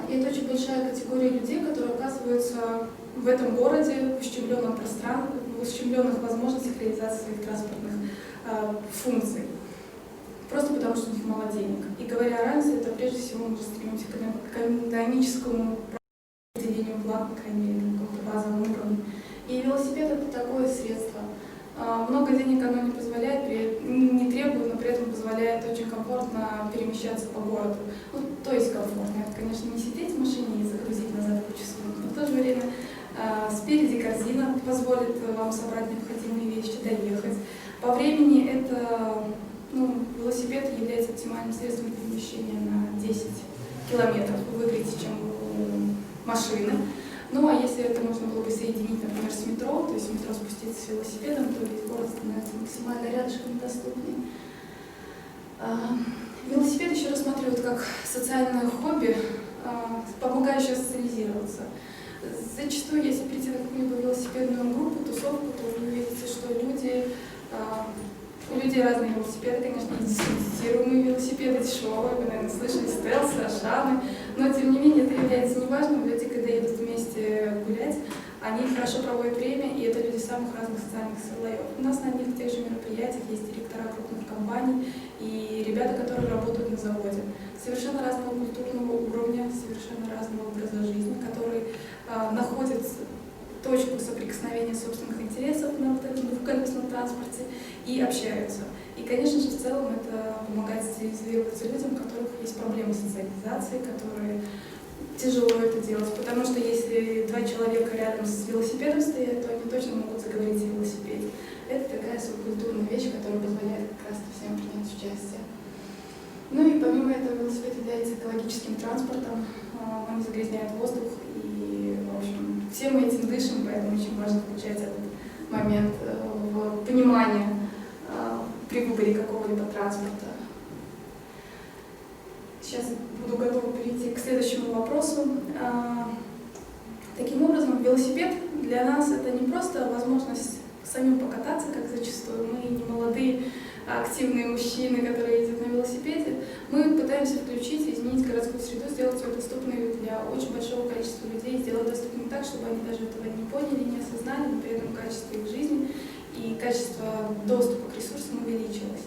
И это очень большая категория людей, которые оказываются в этом городе в ущемленном пространстве, в ущемленных возможностях реализации своих транспортных функций. Просто потому, что у них мало денег. И говоря о равенстве, это прежде всего мы стремимся к экономическому разделению благ, по крайней мере, на каком-то базовом уровне. И велосипед — это такое средство. Много денег оно не позволяет, не требует, но при этом позволяет очень комфортно перемещаться по городу. Ну, то есть комфортно. Это, конечно, не сидеть в машине и загрузить назад кучу сумок, но в то же время спереди корзина позволит вам собрать необходимые вещи, доехать. По времени это велосипед является оптимальным средством перемещения на 10 километров выиграть, чем у машины. Ну а если это можно было бы соединить, например, с метро, то есть в метро спуститься с велосипедом, то весь город становится максимально рядышком доступнее. Велосипед еще рассматривают как социальное хобби, помогающее социализироваться. Зачастую, если прийти на какую-либо велосипедную группу, тусовку, то вы увидите, что у людей разные велосипеды, конечно, есть дискредитируемые велосипеды, дешевые, вы, наверное, слышали, стелсы, ашаны, но, тем не менее, это является неважным. Люди, когда едут вместе гулять, они хорошо проводят время, и это люди самых разных социальных слоев. У нас на одних и тех же мероприятиях есть директора крупных компаний и ребята, которые работают на заводе. Совершенно разного культурного уровня, совершенно разного образа жизни, которые находят точку соприкосновения собственных интересов на двухколесном транспорте и общаются. И, конечно же, в целом это помогает социализироваться людям, у которых есть проблемы с социализацией, которые тяжело это делать, потому что если два человека рядом с велосипедом стоят, то они точно могут заговорить о велосипеде. Это такая субкультурная вещь, которая позволяет как раз всем принять участие. Ну и помимо этого велосипед является экологическим транспортом, он не загрязняет воздух, и, в общем, все мы этим дышим, поэтому очень важно включать этот момент в понимание при выборе какого-либо транспорта. Сейчас буду готова перейти к следующему вопросу. Таким образом, велосипед для нас это не просто возможность самим покататься, как зачастую. Мы не молодые, активные мужчины, которые ездят на велосипеде. Мы пытаемся включить, изменить городскую среду, сделать ее доступной для очень большого количества людей, сделать доступной так, чтобы они даже этого не поняли, не осознали, но при этом качество их жизни и качество доступа к ресурсам увеличилось.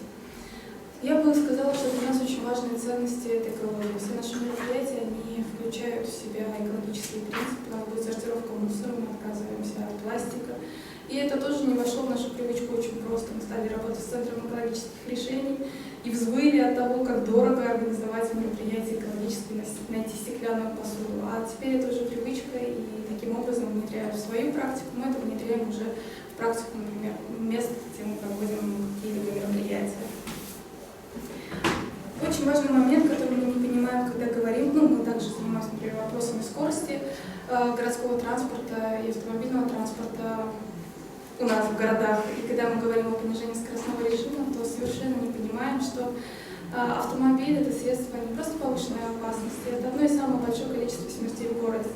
Я бы сказала, что для нас очень важные ценности — это экология. Все наши мероприятия, они включают в себя экологические принципы. У нас будет сортировка мусора, мы отказываемся от пластика. И это тоже не вошло в нашу привычку очень просто. Мы стали работать с Центром экологических решений и взвыли от того, как дорого организовать мероприятие экологическое, найти стеклянную посуду. А теперь это уже привычка, и таким образом внедряя в свою практику, мы это внедряем уже в практику, например, мест, где мы проводим какие-либо мероприятия. Очень важный момент, который мы не понимаем, когда говорим, мы также занимаемся, например, вопросами скорости городского транспорта и автомобильного транспорта у нас в городах. И когда мы говорим о понижении скоростного режима, то совершенно не понимаем, что автомобиль — это средство не просто повышенной опасности, это одно из самых больших количеств смертей в городе.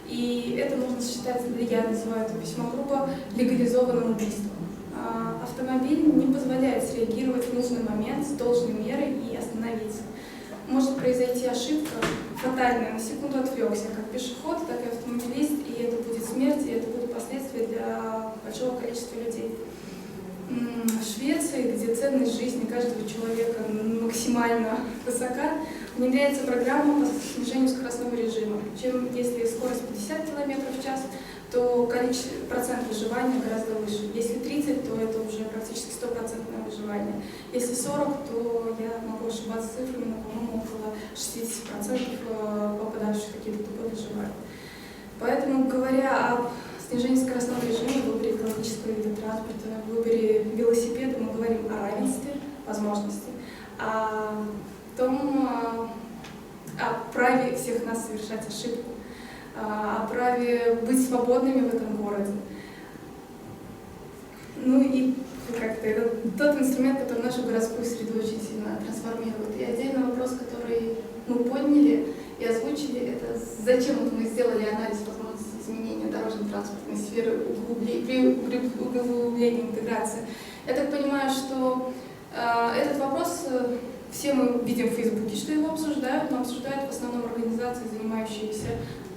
И это можно считать, я называю это весьма грубо, легализованным убийством. Автомобиль не позволяет среагировать в нужный момент с должной мерой и остановиться. Может произойти ошибка фатальная, на секунду отвлекся, как пешеход, так и автомобилист, и это будет смерть, и это будут последствия для большого количества людей. В Швеции, где ценность жизни каждого человека максимально высока, внедряется программа по снижению скоростного режима. Если скорость 50 км в час, то процент выживания гораздо выше. Если 30, то это уже практически 100% выживание. Если 40, то я могу ошибаться цифрами, но, по-моему, около 60% попадавших в какие-то тупы выживают. Поэтому, говоря о снижении скоростного режима, выборе экологического вида транспорта, выборе велосипеда, мы говорим о равенстве возможностей, о праве всех нас совершать ошибку, о праве быть свободными в этом городе. Ну и как-то это тот инструмент, который нашу городскую среду очень сильно трансформирует. И отдельный вопрос, который мы подняли и озвучили, это зачем мы сделали анализ возможности изменения дорожно-транспортной сферы при углублении интеграции. Я так понимаю, что этот вопрос все мы видим в Фейсбуке, что его обсуждают, но обсуждают в основном организации, занимающиеся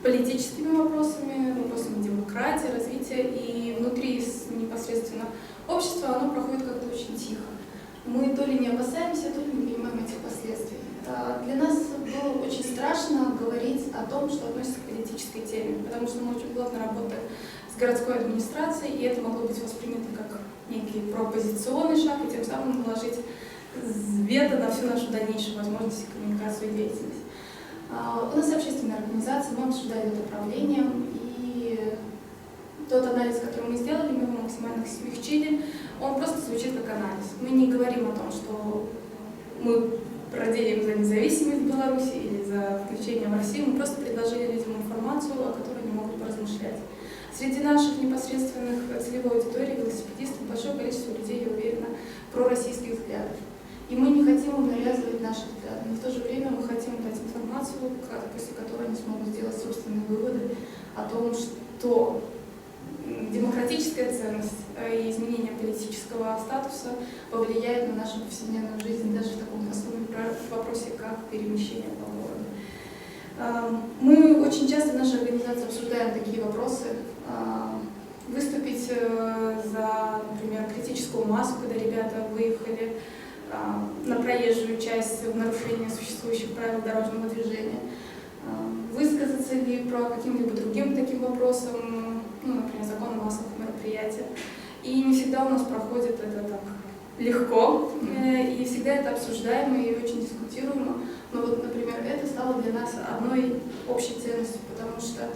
политическими вопросами, вопросами демократии, развития, и внутри непосредственно общества оно проходит как-то очень тихо. Мы то ли не опасаемся, то ли не понимаем этих последствий. Для нас было очень страшно говорить о том, что относится к политической теме, потому что мы очень плотно работаем с городской администрацией, и это могло быть воспринято как некий пропозиционный шаг, и тем самым наложить вето на всю нашу дальнейшую возможность коммуникации и деятельность. У нас общественная организация, мы обсуждали это управлением, и тот анализ, который мы сделали, мы его максимально смягчили. он просто звучит как анализ. Мы не говорим о том, что мы проделим за независимость в Беларуси или за включение в Россию, мы просто предложили людям информацию, о которой они могут поразмышлять. Среди наших непосредственных целевой аудитории велосипедистов большое количество людей, я уверена, пророссийских взглядов. И мы не хотим им навязывать наши взгляды, но в то же время мы хотим дать информацию, после которой они смогут сделать собственные выводы о том, что демократическая ценность и изменение политического статуса повлияет на нашу повседневную жизнь даже в таком простом вопросе, как перемещение по городу. Мы очень часто в нашей организации обсуждаем такие вопросы. Выступить за, например, критическую массу, когда ребята выехали на проезжую часть в нарушение существующих правил дорожного движения. Высказаться ли про каким-либо другим таким вопросом, ну, например, закон о массовых мероприятиях. И не всегда у нас проходит это так легко, и всегда это обсуждаемо и очень дискутируемо. Но вот, например, это стало для нас одной общей ценностью, потому что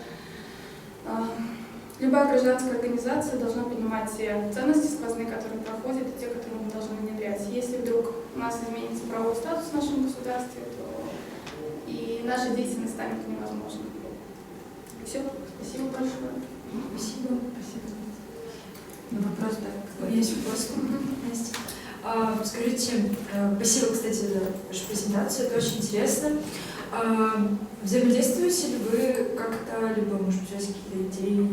любая гражданская организация должна понимать те ценности сквозные, которые проходят, и те, которые мы должны внедрять. Если вдруг у нас изменится правовой статус в нашем государстве, то и наша деятельность станет невозможной. Все, спасибо большое. Спасибо. Ну, вопрос, да. У меня есть вопрос. Настя. Скажите, спасибо, кстати, за вашу презентацию, это очень интересно. Взаимодействуете ли вы как-то, либо, может быть, у вас какие-то идеи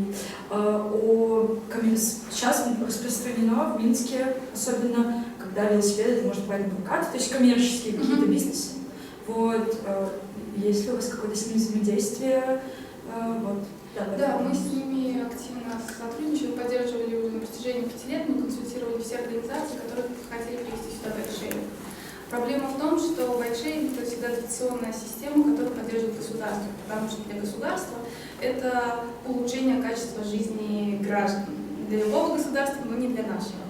сейчас распространено в Минске, особенно когда велосипеды можно брать на прокат, то есть коммерческие какие-то бизнесы. Вот, есть ли у вас какое-то с ними взаимодействие? Вот. Да, мы с ними активно сотрудничаем, поддерживали уже на протяжении 5 лет, мы консультировали все организации, которые хотели привести сюда байкшеринг. Проблема в том, что байкшеринг — это всегда дотационная система, которую поддерживает государство, потому что для государства это улучшение качества жизни граждан. Для любого государства, но не для нашего.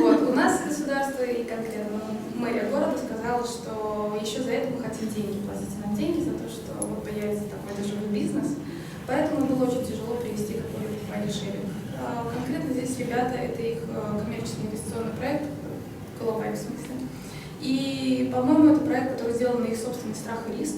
Вот. У нас государство и конкретно мэрия города сказала, что еще за это мы хотим деньги, платите нам деньги за то, что вот появится такой живой бизнес. Поэтому было очень тяжело привести какой-то байкшеринг. Конкретно здесь ребята, это их коммерческий инвестиционный проект, Колобай в смысле. И, по-моему, это проект, который сделан на их собственный страх и риск.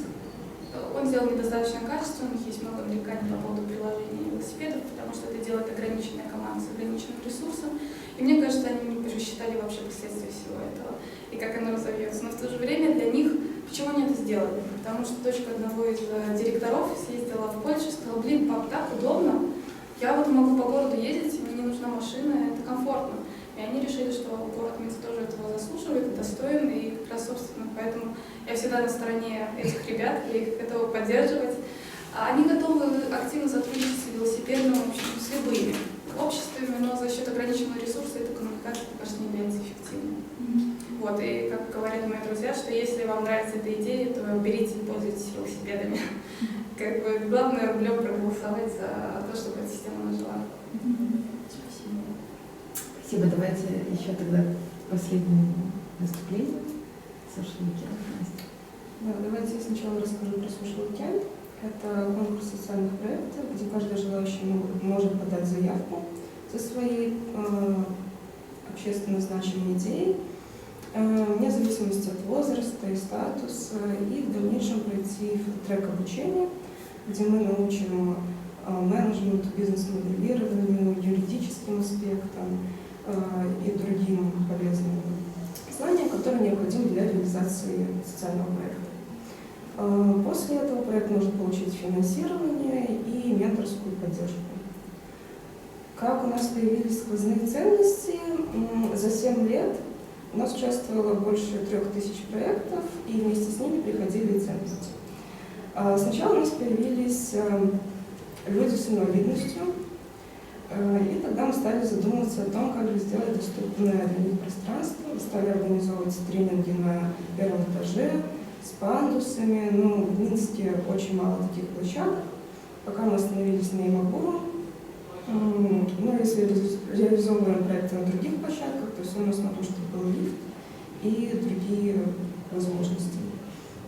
Он сделан недостаточно качественно, у них есть много нареканий по поводу приложения велосипедов, потому что это делает ограниченная команда с ограниченным ресурсом. И мне кажется, они не просчитали вообще последствия всего этого и как оно разовьется. Но в то же время для них, почему они это сделали? Потому что дочка одного из директоров съездила в Польшу и сказала: блин, пап, так удобно, я вот могу по городу ездить, мне не нужна машина, это комфортно. И они решили, что город Минск тоже этого заслуживает, достоин, и как раз, собственно, поэтому я всегда на стороне этих ребят, я их готова поддерживать. Они готовы активно сотрудничать с велосипедным обществом, с любыми обществами, но за счет ограниченного ресурса эта коммуникация, кажется, не является эффективной. Вот, и как говорят мои друзья, что если вам нравится эта идея, то берите и пользуйтесь велосипедами. Как бы главное рублем проголосовать за то, чтобы эта система нажила. Спасибо. Давайте еще тогда последнее выступление. Social Weekend. Настя. Да, давайте я сначала расскажу про Social Weekend. Это конкурс социальных проектов, где каждый желающий может подать заявку со своей общественно значимой идеей, вне зависимости от возраста и статуса, и в дальнейшем пройти трек обучения, где мы научим менеджменту, бизнес-моделированию, юридическим аспектам и другим полезным знаниям, которые необходимы для реализации социального проекта. После этого проект может получить финансирование и менторскую поддержку. Как у нас появились сквозные ценности? За 7 лет у нас участвовало больше 3000 проектов, и вместе с ними приходили ценности. Сначала у нас появились люди с инвалидностью, и тогда мы стали задумываться о том, как же сделать доступное для них пространство. Мы стали организовывать тренинги на первом этаже с пандусами. Ну, в Минске очень мало таких площадок. Пока мы остановились на Имагуру. Ну, если реализовываем проекты на других площадках, то все у нас на то, чтобы был лифт и другие возможности.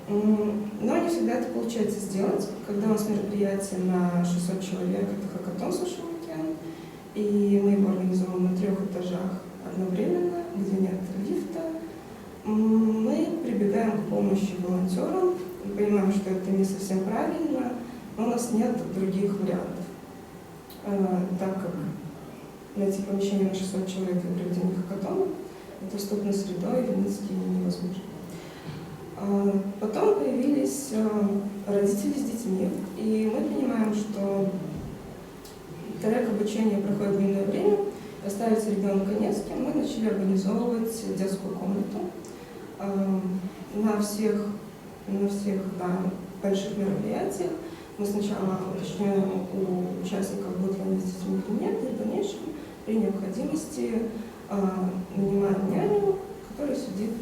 Но не всегда это получается сделать. Когда у нас мероприятие на 600 человек, это хакатон Social Weekend, и мы его организовываем на 3 этажах одновременно, где нет лифта, мы прибегаем к помощи волонтерам. Мы понимаем, что это не совсем правильно, но у нас нет других вариантов. Так как найти помещение на 600 человек и приведение их к дому, доступной средой в Минске невозможно. Потом появились родители с детьми, и мы понимаем, что трек обучения проходит длинное время, оставить ребенка не с кем, мы начали организовывать детскую комнату. На всех больших мероприятиях мы сначала уточняем у участников, будут ли они с детьми или нет, и в дальнейшем при необходимости нанимаем няню, которая сидит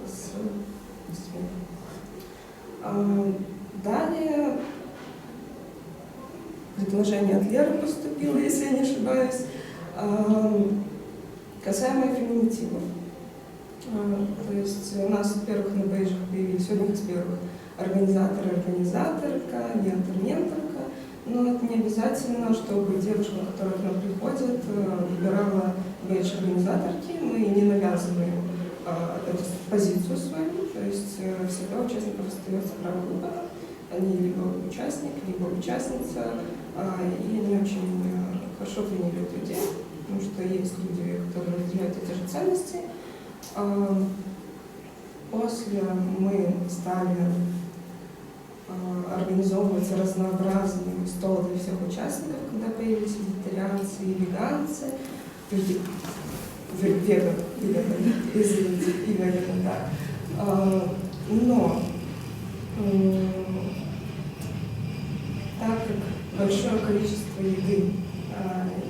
с детьми. Далее предложение от Леры поступило, если я не ошибаюсь, касаемо феминитивов. То есть у нас, во-первых, на бейджах появились одних из первых организатор и организаторка, ментор-менторка, но это не обязательно, чтобы девушка, которая к нам приходит, выбирала бейдж организаторки. Мы не навязываем эту позицию свою, то есть всегда у участников остается право выбора. Они либо участник, либо участница, и они очень хорошо приняли эту идею, потому что есть люди, которые разделяют эти же ценности. После мы стали организовывать разнообразные столы для всех участников, когда появились вегетарианцы и веганцы, веганы, да. Но так как большое количество еды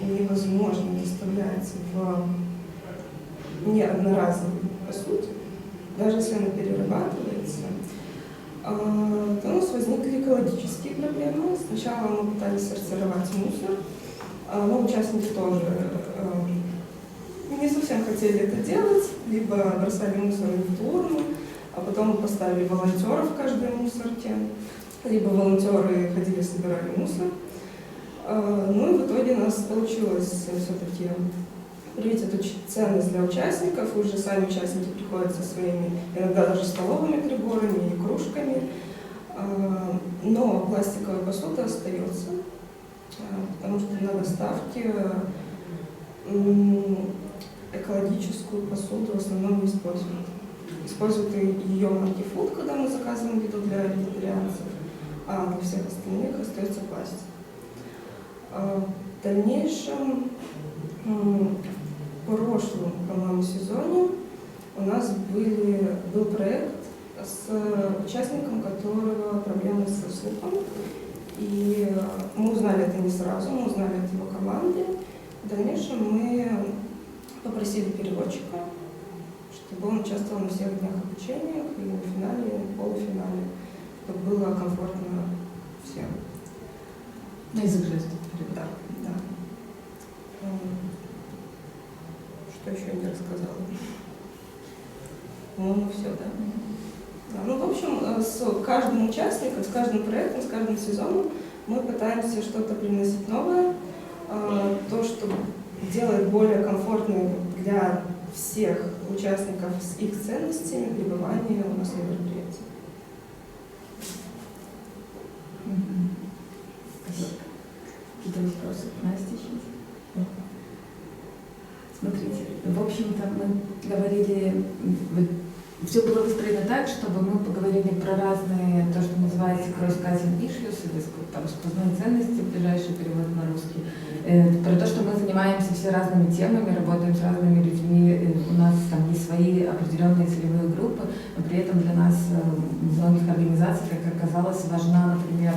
невозможно доставлять в неодноразовой посуде, даже если она перерабатывается, то у нас возникли экологические проблемы. Сначала мы пытались сортировать мусор, но участники тоже не совсем хотели это делать, либо бросали мусор в урну, а потом мы поставили волонтеров в каждой мусорке, либо волонтеры ходили, собирали мусор. Ну и в итоге у нас получилось все-таки привить эту ценность для участников. Уже сами участники приходят со своими, иногда даже столовыми приборами и кружками, но пластиковая посуда остается, потому что на доставке экологическую посуду в основном не используют. Используют ее антифуд, когда мы заказываем еду для вегетарианцев, а для всех остальных остается пластик. В дальнейшем, в прошлом, по-моему, сезоне у нас был проект с участником, у которого проблемы со слухом. И мы узнали это не сразу, мы узнали от его команды. В дальнейшем мы попросили переводчика, чтобы он участвовал на всех днях обучения, и на финале, и на полуфинале, чтобы было комфортно всем. На язык жестов. Да, да. Что еще я не рассказала? Ну, все, да? Да. Ну, в общем, с каждым участником, с каждым проектом, с каждым сезоном мы пытаемся что-то приносить новое, то, что делает более комфортным для всех участников с их ценностями пребывания у нас на мероприятии. Спасибо. Какие-то вопросы? Настя сейчас? Смотрите, в общем-то, мы говорили, все было выстроено так, чтобы мы поговорили про разные, то, что называется cross-cutting issues, или там, сквозные ценности, ближайший перевод на русский, про то, что мы занимаемся все разными темами, работаем с разными людьми, у нас там есть свои определенные целевые группы, но при этом для нас, многих организаций, как оказалось, важна, например,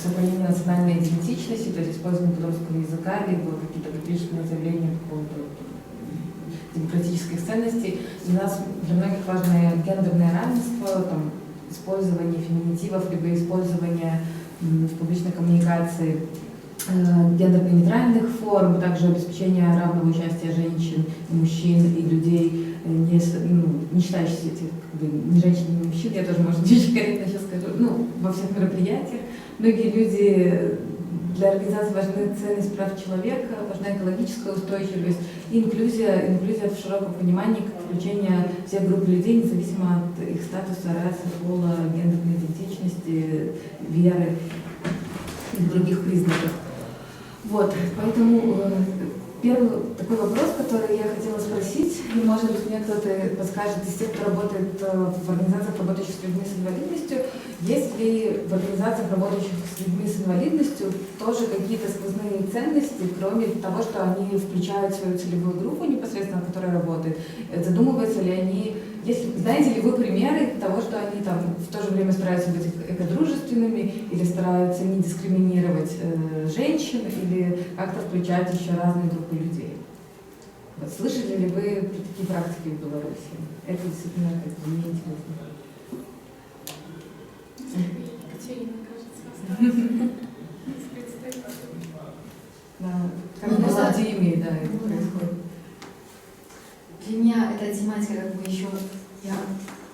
сохранение национальной идентичности, то есть использование белорусского языка, либо какие-то публичные заявления по поводу демократических ценностей. Для нас, для многих важно гендерное равенство, там, использование феминитивов, либо использование в публичной коммуникации гендерно-нейтральных форм, также обеспечение равного участия женщин, мужчин и людей, не считающихся этих, ни женщин, ни мужчин, я тоже, может, не очень корректно сейчас скажу, во всех мероприятиях. Многие люди для организации важны ценность прав человека, важна экологическая устойчивость и инклюзия в широком понимании, как включение всех групп людей, независимо от их статуса, расы, пола, гендерной идентичности, веры и других признаков. Вот, поэтому первый такой вопрос, который я хотела спросить, и, может быть, мне кто-то подскажет из тех, кто работает в организациях, работающих с людьми с инвалидностью, есть ли в организациях, работающих с людьми с инвалидностью, тоже какие-то сквозные ценности, кроме того, что они включают свою целевую группу непосредственно, которая работает? Задумываются ли они, знаете ли вы примеры того, что они там в то же время стараются быть экодружественными или стараются не дискриминировать женщин или как-то включать еще разные группы людей? Вот, слышали ли вы про такие практики в Беларуси? Это действительно мне интересно. Екатерина, кажется, Да, как в Академии, да, это происходит. Для меня эта тематика как бы еще, я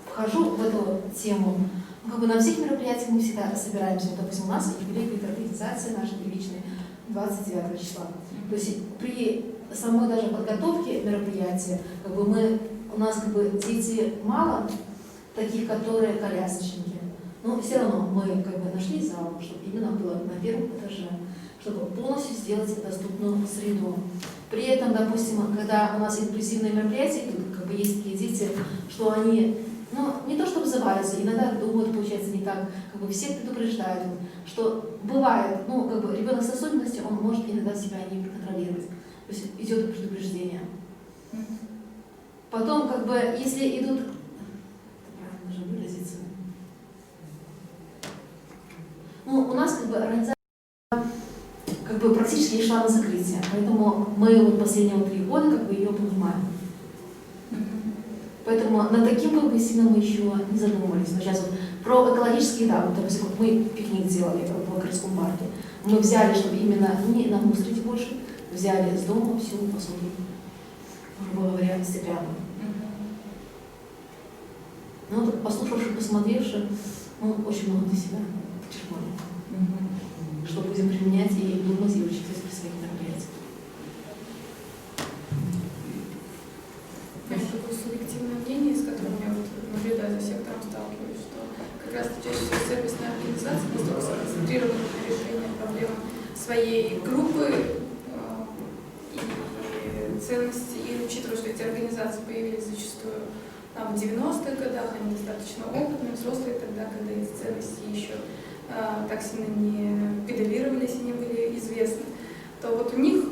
вхожу в эту тему. Ну, как бы на всех мероприятиях мы всегда собираемся. Вот, допустим, у нас юбилей какой-то организации нашей первичной 29 числа. То есть при самой даже подготовке мероприятия, как бы у нас как бы дети мало, таких, которые колясочники. Но все равно мы как бы нашли зал, чтобы именно было на первом этаже, чтобы полностью сделать доступную среду. При этом, допустим, когда у нас инклюзивные мероприятия идут, как бы есть такие дети, что они, не то что вызываются, иногда думают, получается, не так, как бы все предупреждают, что бывает, как бы ребенок с особенностью, он может иногда себя не контролировать. То есть идет предупреждение. Потом, как бы, если идут, правильно же выразиться, у нас как бы организация как бы практически шла на закрытие, поэтому мы вот последние 3 года как бы ее понимаем. Поэтому над таким как бы сильно мы еще не задумывались. Но сейчас вот про экологические, да, вот, допустим, мы пикник делали в городском парке. Мы взяли, чтобы именно не намусорить больше, взяли с дома всю посуду, грубо говоря, стеклянную. Вот послушавши, посмотревши, очень много для себя почерпнули. Что будем применять и думать и учиться при своих мероприятиях. У меня такое субъективное мнение, с которым я вот наблюдаю за сектором, сталкиваюсь, что как раз чаще всего сервисные организации настолько сконцентрированы на решении проблем своей группы и ценностей, и учитывая, что эти организации появились зачастую в 90-х годах, они достаточно опытные, взрослые тогда, когда эти ценности еще так сильно не педалировались и не были известны, то вот у них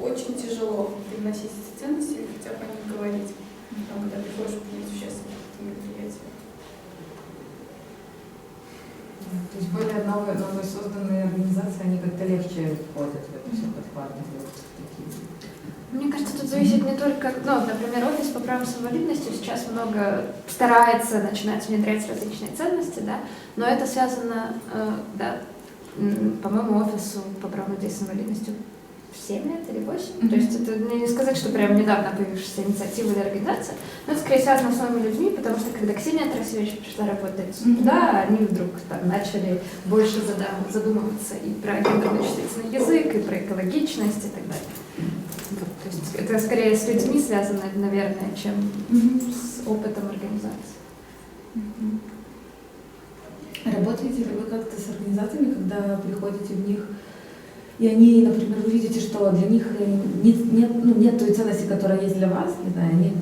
очень тяжело переносить эти ценности или хотя бы о них говорить, когда приходишь принять участие в каких-то мероприятиях. То есть более новые созданные организации, они как-то легче входят в это все, подхватывают такие. Мне кажется, тут зависит не только, например, офис по правам с инвалидностью сейчас много старается начинать внедрять различные ценности, да, но это связано, по-моему, офису по правам людей с инвалидностью 7 лет или 8. То есть это не сказать, что прям недавно появившаяся инициатива или организация, но это скорее связано с новыми людьми, потому что когда Ксения Тарасевич пришла работать туда, они вдруг там начали больше задумываться и про гендерно-чувствительный язык, и про экологичность и так далее. То есть это скорее с людьми связано, наверное, чем с опытом организации. Работаете ли вы как-то с организациями, когда приходите в них, и они, например, вы видите, что для них нет той ценности, которая есть для вас, не знаю, они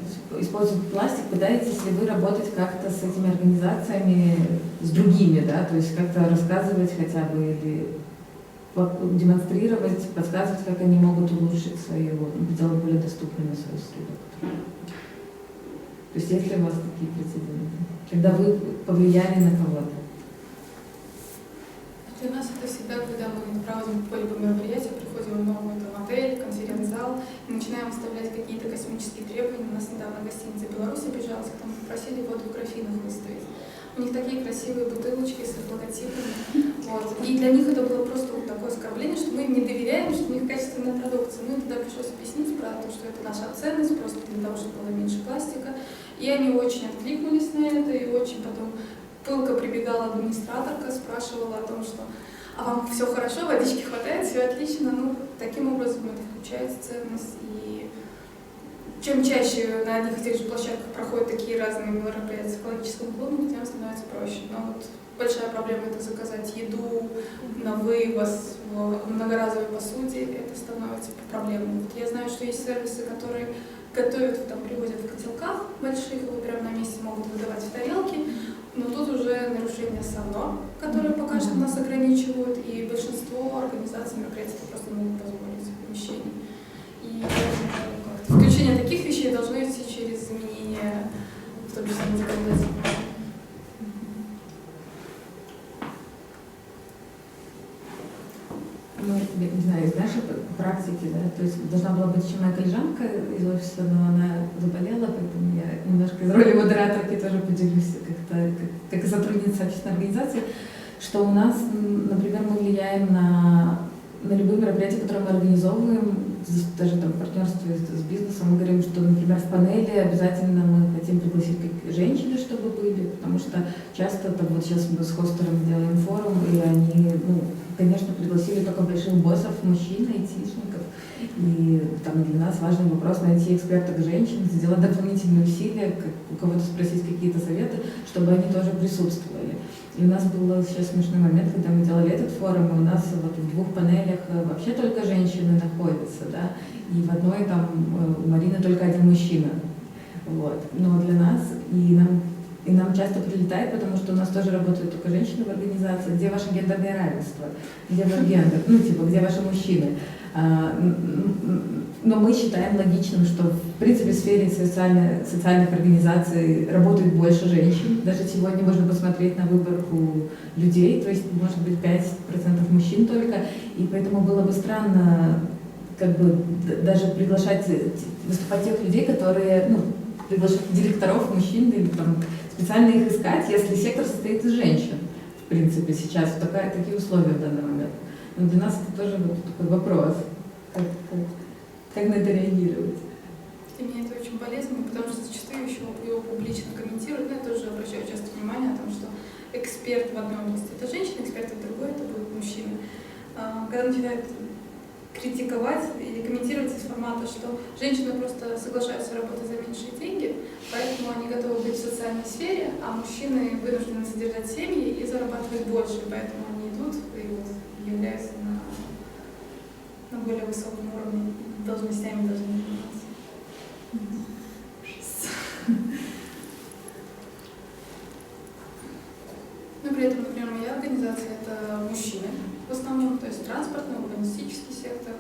используют пластик, пытаетесь ли вы работать как-то с этими организациями, с другими, да, то есть как-то рассказывать хотя бы или демонстрировать, подсказывать, как они могут улучшить свою, сделать более доступными свою среду. То есть есть ли у вас такие прецеденты, когда вы повлияли на кого-то? Для нас это всегда, когда мы проводим какое-либо мероприятие, приходим в новый отель, конференц-зал, и начинаем выставлять какие-то космические требования. У нас недавно гостиница «Беларусь» обижалась, к тому попросили воду в графинах выставить. У них такие красивые бутылочки с логотипами. Вот. И для них это было просто вот такое оскорбление, что мы им не доверяем, что у них качественная продукция. Ну и тогда пришлось объяснить про то, что это наша ценность, просто для того, чтобы было меньше пластика. И они очень откликнулись на это, и очень потом пылко прибегала администраторка, спрашивала о том, что а вам все хорошо, водички хватает, все отлично. Ну, таким образом это включается ценность. И чем чаще на одних и тех же площадках проходят такие разные мероприятия с экологическим уклоном, тем становится проще. Но вот большая проблема — это заказать еду на вывоз в многоразовой посуде. Это становится проблемой. Вот я знаю, что есть сервисы, которые готовят, там привозят в котелках больших, вы прямо на месте могут выдавать в тарелки. Но тут уже нарушение СОНОР, которые пока что нас ограничивают, и большинство организаций мероприятий просто не могут позволить помещений. И включение таких вещей должно идти через изменение, в том числе законодательства. Ну, не знаю, из нашей практики, да, то есть должна была быть еще моя коллежанка из офиса, но она заболела, поэтому я немножко из роли модераторки тоже поделюсь как сотрудница общественной организации, что у нас, например, мы влияем на любые мероприятия, которые мы организовываем, здесь даже там в партнерстве с бизнесом, мы говорим, что, например, в панели обязательно мы хотим пригласить женщины, чтобы были, потому что часто там вот сейчас мы с хостером делаем форум, и они, конечно, пригласили только больших боссов, мужчин, айтишников. И там для нас важный вопрос найти эксперток женщин, сделать дополнительные усилия, у кого-то спросить какие-то советы, чтобы они тоже присутствовали. И у нас был сейчас смешной момент, когда мы делали этот форум, и у нас вот в 2 панелях вообще только женщины находятся, да, и в одной там у Марины только 1 мужчина. Вот. Но для нас, и нам часто прилетает, потому что у нас тоже работают только женщины в организации. Где ваше гендерное равенство? Где ваш гендер? Где ваши мужчины? Но мы считаем логичным, что в принципе в сфере социальных организаций работает больше женщин. Даже сегодня можно посмотреть на выборку людей, то есть может быть 5% мужчин только. И поэтому было бы странно даже приглашать, выступать тех людей, которые, приглашать директоров мужчин или там специально их искать, если сектор состоит из женщин, в принципе, сейчас такие условия в данный момент. Но для нас это тоже такой вопрос, как на это реагировать. Для меня это очень болезненно, потому что зачастую еще его публично комментируют, но я тоже обращаю часто внимание о том, что эксперт в одной области — это женщина, эксперт в другой — это будет мужчина. Когда начинают критиковать или комментировать из формата, что женщины просто соглашаются работать за меньшие деньги, поэтому они готовы быть в социальной сфере, а мужчины вынуждены содержать семьи и зарабатывать больше, поэтому они идут и являются на более высоком уровне, должностями должны заниматься. Но при этом, например, моя организация — это мужчины в основном, то есть транспортный, урбанистический сектор,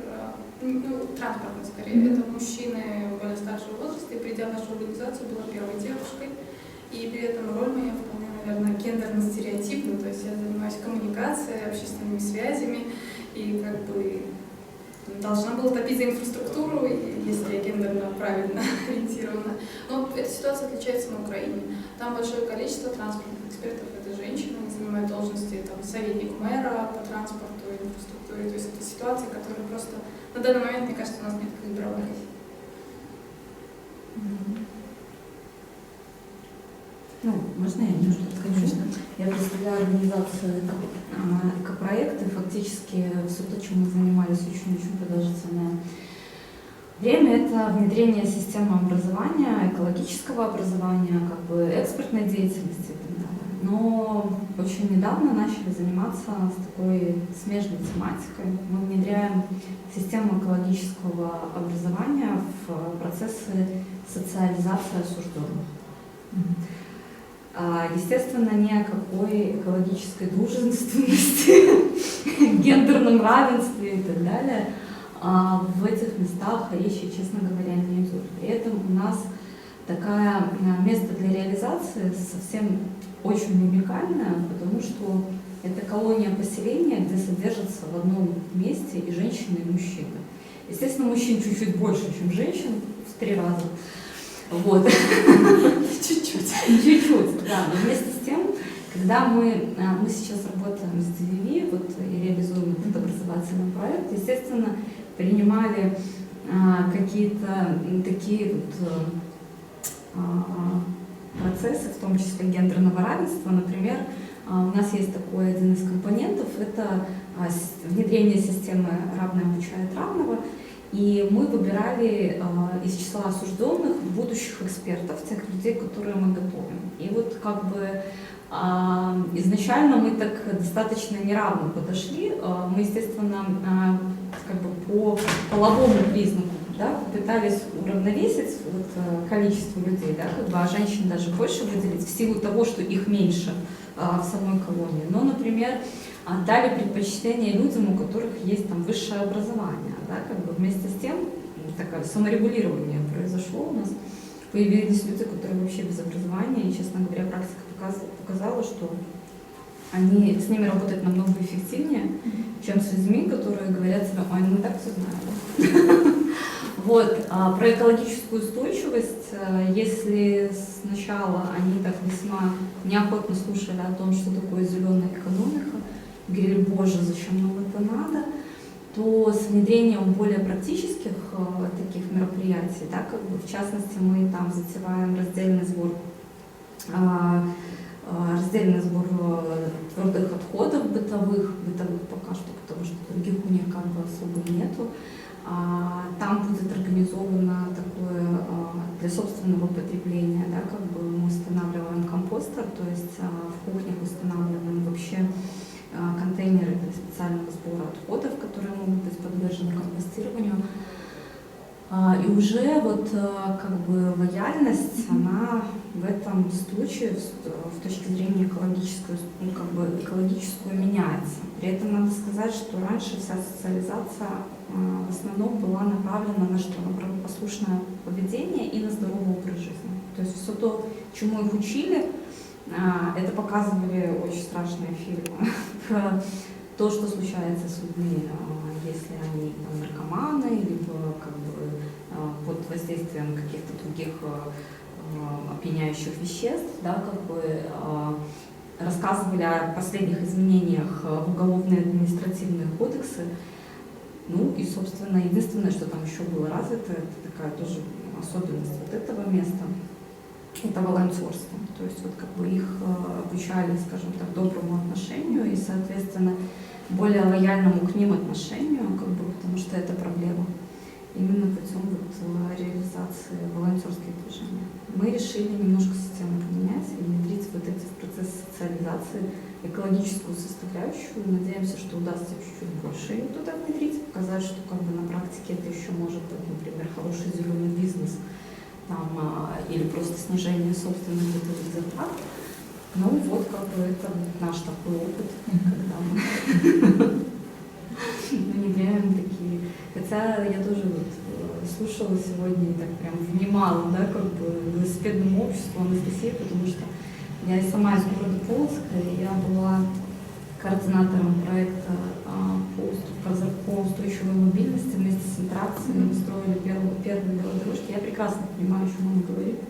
транспортный скорее, это мужчины более старшего возраста, и придя в нашу организацию, была первой девушкой, и при этом роль моя вполне, наверное, гендерно-стереотипная, то есть я занимаюсь коммуникацией, общественными связями, и должна была топить за инфраструктуру, если я гендерно правильно ориентирована. Но эта ситуация отличается на Украине. Там большое количество транспортных экспертов — это женщины, они занимают должности советник мэра по транспорту и инфраструктуре. То есть это ситуация, которая просто на данный момент, мне кажется, у нас нет калибрования. Можно я немножко скажу? Конечно. Я представляю организацию экопроекты. Фактически все то, чем мы занимались очень-очень продолжительное время, это внедрение системы образования, экологического образования, экспертной деятельности и так далее. Но очень недавно начали заниматься с такой смежной тематикой. Мы внедряем систему экологического образования в процессы социализации осужденных. Естественно, ни о какой экологической дружественности, гендерном равенстве и так далее в этих местах речи, честно говоря, не идет. При этом у нас такое место для реализации совсем очень уникальное, потому что это колония поселения, где содержатся в одном месте и женщины, и мужчины. Естественно, мужчин чуть-чуть больше, чем женщин, в 3 раза. Вот. Чуть-чуть. Чуть-чуть, да. Но вместе с тем, когда мы сейчас работаем с DVV, и реализуем этот образовательный проект, естественно, принимали какие-то такие процессы, в том числе гендерного равенства. Например, У нас есть такой один из компонентов, это внедрение системы «Равное обучает равного». И мы выбирали из числа осужденных будущих экспертов, тех людей, которые мы готовим. И вот как бы изначально мы так достаточно неравно подошли. Мы, естественно, как бы по половому признаку, да, пытались уравновесить вот количество людей, да, как бы, а женщин даже больше выделить в силу того, что их меньше в самой колонии. Но, например, дали предпочтение людям, у которых есть там высшее образование, да, как бы вместе с тем такое саморегулирование произошло у нас. Появились люди, которые вообще без образования, и, честно говоря, практика показала, что с ними работать намного эффективнее, чем с людьми, которые говорят себе: ой, мы так все знаем. Вот. Про экологическую устойчивость, если сначала они так весьма неохотно слушали о том, что такое зеленая экономика, говорили: боже, зачем нам это надо, то с внедрением более практических таких мероприятий, да, как бы, в частности, мы там затеваем раздельный сбор твердых отходов бытовых пока что, потому что других у них как бы особо нету. Там будет организовано такое для собственного потребления, да, как бы мы устанавливаем компостер, то есть в кухнях устанавливаем вообще контейнеры для специального сбора отходов, которые могут быть подвержены компостированию. И уже вот как бы лояльность, она в этом случае с точки зрения экологическую меняется. При этом надо сказать, что раньше вся социализация в основном была направлена на что? На правопослушное поведение и на здоровый образ жизни. То есть все то, чему их учили, это показывали очень страшные фильмы про то, что случается с людьми, если они там наркоманы, либо как бы под воздействием каких-то других опьяняющих веществ, да, как бы рассказывали о последних изменениях в уголовные и административные кодексы. Ну и, собственно, единственное, что там еще было развито, это такая тоже особенность вот этого места, это волонтерство. То есть вот как бы их обучали, скажем так, доброму отношению и, соответственно, более лояльному к ним отношению, как бы, потому что это проблема. Именно путем вот реализации волонтерских движений. Мы решили немножко систему поменять и внедрить вот эти в процесс социализации экологическую составляющую. Надеемся, что удастся чуть-чуть больше ее туда внедрить, показать, что как бы на практике это еще может быть, например, хороший зеленый бизнес там, или просто снижение собственных бытовых затрат. Ну вот как бы это наш такой опыт, когда мы внедряем такие. Хотя я тоже вот слушала сегодня и так прям внимала, да, как бы велосипедному обществу Анастасии, потому что я и сама из города Полоцка, и я была координатором проекта по устойчивой мобильности вместе с Интеракцией. Мы строили первые велодорожки. Я прекрасно понимаю, о чем она говорит.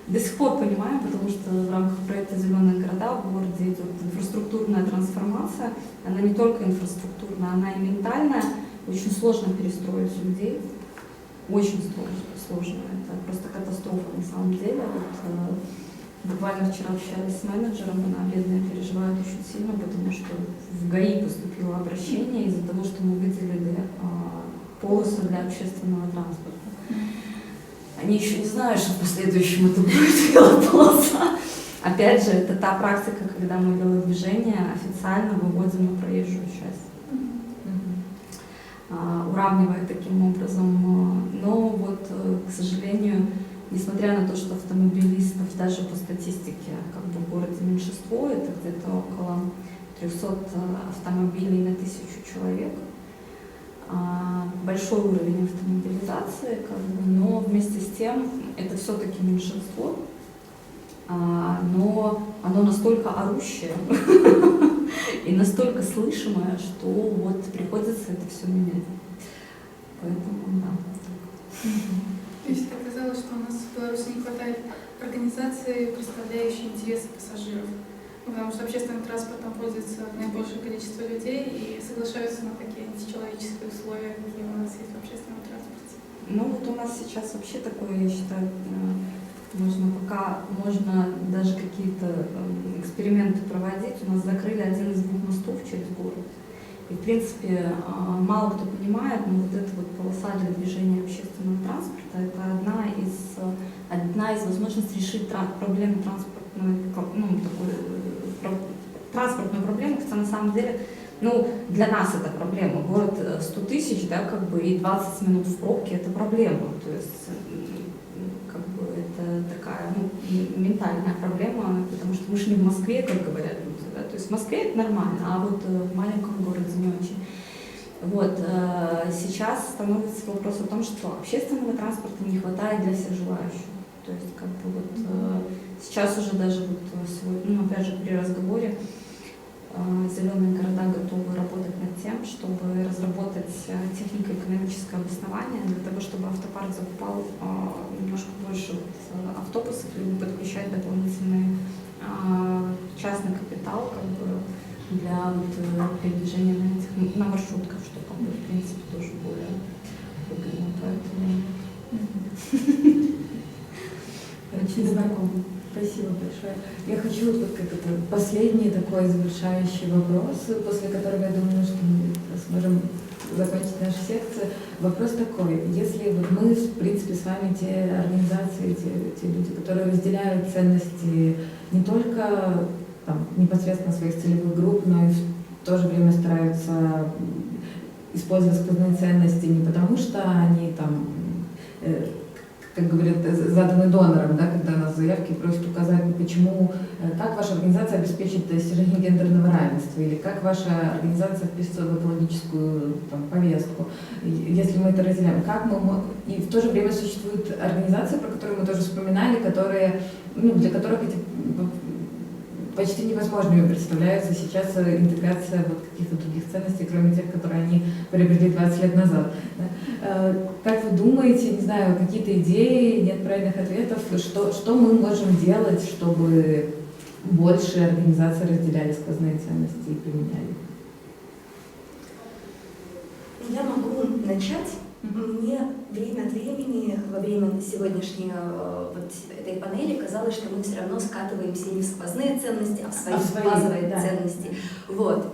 До сих пор понимаю, потому что в рамках проекта «Зеленые города» в городе идет инфраструктурная трансформация. Она не только инфраструктурная, она и ментальная. Очень сложно перестроить людей. Очень сложно. Это просто катастрофа на самом деле. Вот, буквально вчера общались с менеджером, она, бедная, переживает очень сильно, потому что в ГАИ поступило обращение из-за того, что мы выделили полосу для общественного транспорта. Они еще не знают, что в последующем это будет велополоса. Опять же, это та практика, когда мы велодвижение официально выводим на проезжую часть. Уравнивая таким образом. Но вот, к сожалению, несмотря на то, что автомобилистов даже по статистике как бы в городе меньшинство, это где-то около 300 автомобилей на 1000 человек, большой уровень автомобилизации, как бы, но вместе с тем это все-таки меньшинство, но оно настолько орущее и настолько слышимое, что вот приходится это все менять. Поэтому да. То есть оказалось, что у нас в Беларуси не хватает организации, представляющей интересы пассажиров. Потому что общественным транспортом пользуется наибольшее количество людей и соглашаются на такие античеловеческие условия, какие у нас есть в общественном транспорте. Ну вот у нас сейчас вообще такое, я считаю, пока можно даже какие-то эксперименты проводить. У нас закрыли один из 2 мостов через город. И, в принципе, мало кто понимает, но вот эта вот полоса для движения общественного транспорта — это одна из возможностей решить проблему транспортную проблему, хотя на самом деле, для нас это проблема. Город 100 тысяч, да, и 20 минут в пробке — это проблема. То есть, это такая, ментальная проблема, потому что мы же не в Москве, как говорят люди, да, то есть в Москве это нормально, а вот в маленьком городе не очень. Сейчас становится вопрос о том, что общественного транспорта не хватает для всех желающих. То есть сейчас уже даже опять же при разговоре зеленые города готовы работать над тем, чтобы разработать технико-экономическое обоснование для того, чтобы автопарк закупал немножко больше автобусов, либо подключать дополнительный частный капитал для передвижения на маршрутках, что в принципе тоже более выгодно. Очень знакомо. Спасибо большое. Я хочу последний такой завершающий вопрос, после которого я думаю, что мы сможем закончить нашу секцию. Вопрос такой: если мы, в принципе, с вами те организации, те люди, которые разделяют ценности не только непосредственно своих целевых групп, но и в то же время стараются использовать сквозные ценности не потому, что они как говорят, заданы донором, да, когда нас заявки просят указать, как ваша организация обеспечит достижение гендерного равенства, или как ваша организация вписывается в экологическую повестку. Если мы это разделяем, и в то же время существуют организации, про которые мы тоже вспоминали, для которых эти почти невозможными представляется сейчас интеграция каких-то других ценностей, кроме тех, которые они приобрели 20 лет назад. Как вы думаете, не знаю, какие-то идеи, нет правильных ответов, что мы можем делать, чтобы больше организаций разделяли сквозные ценности и применяли? Я могу начать. Мне время от времени, во время сегодняшней этой панели, казалось, что мы все равно скатываемся не в сквозные ценности, а в свои базовые ценности.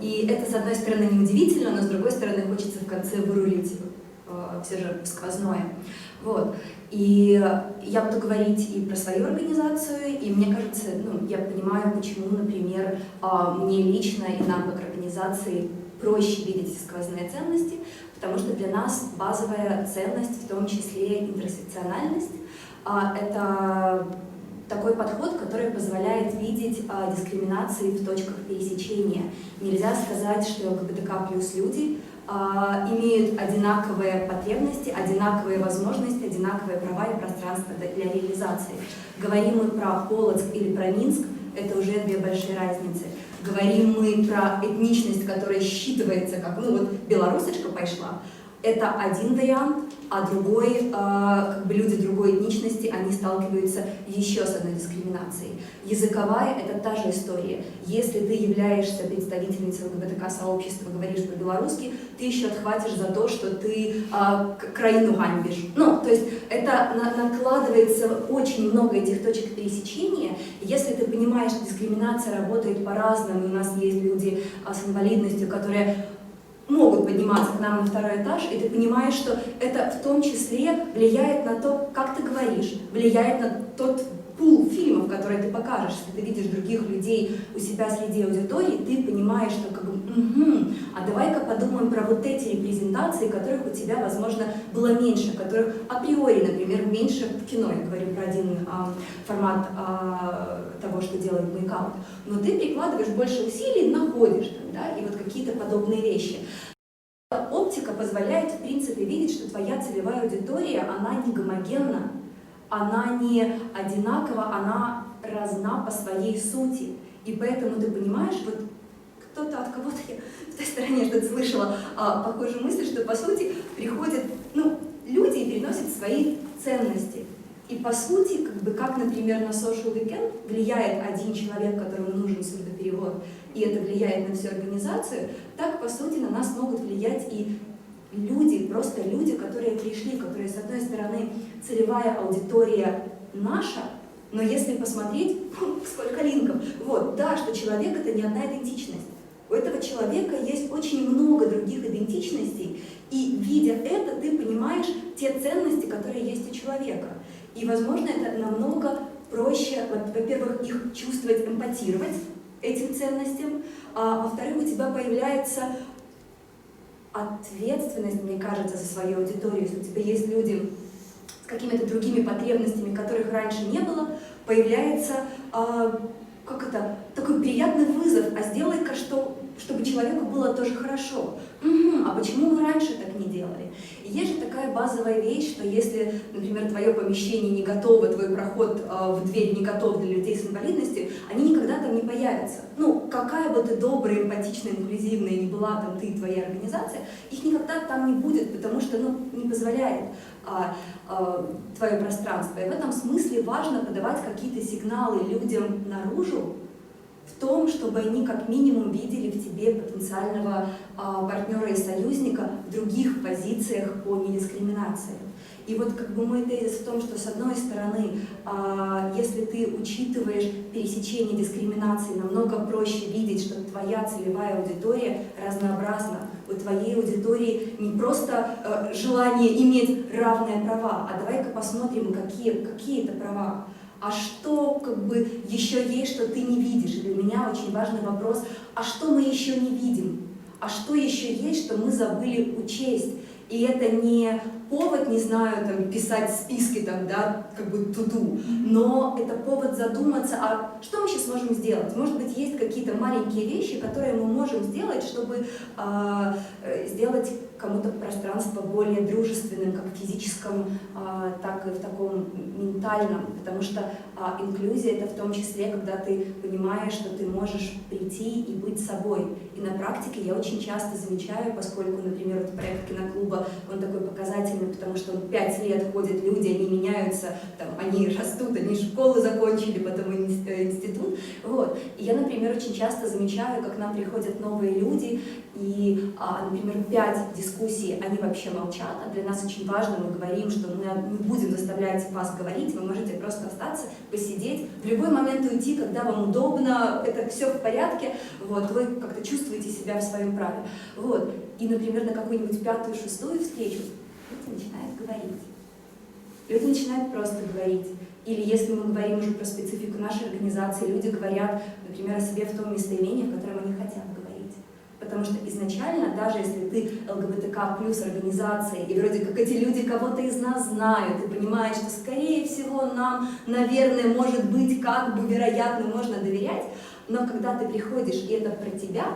И это, с одной стороны, неудивительно, но с другой стороны, хочется в конце вырулить все же в сквозное. И я буду говорить и про свою организацию, и мне кажется, я понимаю, почему, например, мне лично и нам как организации проще видеть сквозные ценности, потому что для нас базовая ценность, в том числе интерсекциональность, это такой подход, который позволяет видеть дискриминации в точках пересечения. Нельзя сказать, что ЛГБТК плюс люди имеют одинаковые потребности, одинаковые возможности, одинаковые права и пространство для реализации. Говорим мы про Полоцк или про Минск, это уже две большие разницы. Говорим мы про этничность, которая считывается как, белорусочка пошла, это один вариант, а другой, люди другой этничности, они сталкиваются еще с одной дискриминацией. Языковая — это та же история. Если ты являешься представительницей ЛГБТК-сообщества, говоришь по-белорусски, ты еще отхватишь за то, что ты краину гамбишь. То есть это накладывается очень много этих точек пересечения. Если ты понимаешь, что дискриминация работает по-разному, у нас есть люди с инвалидностью, которые могут подниматься к нам на второй этаж, и ты понимаешь, что это в том числе влияет на то, как ты говоришь, влияет на тот пул фильмов, которые ты покажешь. Если ты видишь других людей у себя среди аудитории, ты понимаешь, что а давай-ка подумаем про вот эти репрезентации, которых у тебя, возможно, было меньше, которых априори, например, меньше в кино. Я говорю про один формат того, что делает Мейкаут. Но ты прикладываешь больше усилий, находишь и какие-то подобные вещи. Оптика позволяет, в принципе, видеть, что твоя целевая аудитория, она не гомогенна, она не одинакова, она разна по своей сути. И поэтому ты понимаешь, кто-то от кого-то, я в той стороне что-то слышала похожую мысль, что по сути приходят люди и переносят свои ценности. И по сути, как, например, на Social Weekend влияет один человек, которому нужен сурдоперевод, и это влияет на всю организацию, так, по сути, на нас могут влиять и люди, которые пришли, которые, с одной стороны, целевая аудитория наша, Но если посмотреть, сколько линков, вот, да, что человек — это не одна идентичность. У этого человека есть очень много других идентичностей, и видя это, ты понимаешь те ценности, которые есть у человека. И, возможно, это намного проще, во-первых, их чувствовать, эмпатировать этим ценностям, а во-вторых, у тебя появляется ответственность, мне кажется, за свою аудиторию. Если у тебя есть люди с какими-то другими потребностями, которых раньше не было, появляется такой приятный вызов, а сделай-ка, чтобы человеку было тоже хорошо. А почему мы раньше так не делали? И есть же такая базовая вещь, что если, например, твое помещение не готово, твой проход в дверь не готов для людей с инвалидностью, они никогда там не появятся. Ну, какая бы ты добрая, эмпатичная, инклюзивная ни была там ты и твоя организация, их никогда там не будет, потому что, не позволяет твое пространство. И в этом смысле важно подавать какие-то сигналы людям наружу, в том, чтобы они как минимум видели в тебе потенциального партнера и союзника в других позициях по недискриминации. И вот мой тезис в том, что с одной стороны, если ты учитываешь пересечение дискриминации, намного проще видеть, что твоя целевая аудитория разнообразна. У твоей аудитории не просто желание иметь равные права, а давай-ка посмотрим, какие это права. А что еще есть, что ты не видишь? И для меня очень важный вопрос, а что мы еще не видим? А что еще есть, что мы забыли учесть? И это не повод, не знаю, писать списки, ту-ду, но это повод задуматься, а что мы сейчас можем сделать? Может быть, есть какие-то маленькие вещи, которые мы можем сделать, чтобы сделать кому-то пространство более дружественным, как в физическом, так и в таком ментальном, потому что инклюзия — это в том числе, когда ты понимаешь, что ты можешь прийти и быть собой. И на практике я очень часто замечаю, поскольку, например, проект киноклуба, он такой показательный, потому что 5 лет ходят люди, они меняются, они растут, они школу закончили, потом институт. Вот. И я, например, очень часто замечаю, как к нам приходят новые люди, и, например, 5 дискуссий, они вообще молчат, а для нас очень важно, мы говорим, что мы не будем заставлять вас говорить, вы можете просто остаться, посидеть, в любой момент уйти, когда вам удобно, это все в порядке, вот, вы как-то чувствуете себя в своем праве. Вот. И, например, на какую-нибудь 5-ю, 6-ю встречу люди начинают говорить. Люди начинают просто говорить. Или если мы говорим уже про специфику нашей организации, люди говорят, например, о себе в том местоимении, в котором они хотят говорить. Потому что изначально, даже если ты ЛГБТК плюс организация, и вроде как эти люди кого-то из нас знают, и понимаешь, что, скорее всего, нам, наверное, может быть, вероятно, можно доверять, но когда ты приходишь, и это про тебя,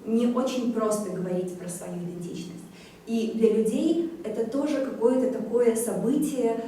не очень просто говорить про свою идентичность. И для людей это тоже какое-то такое событие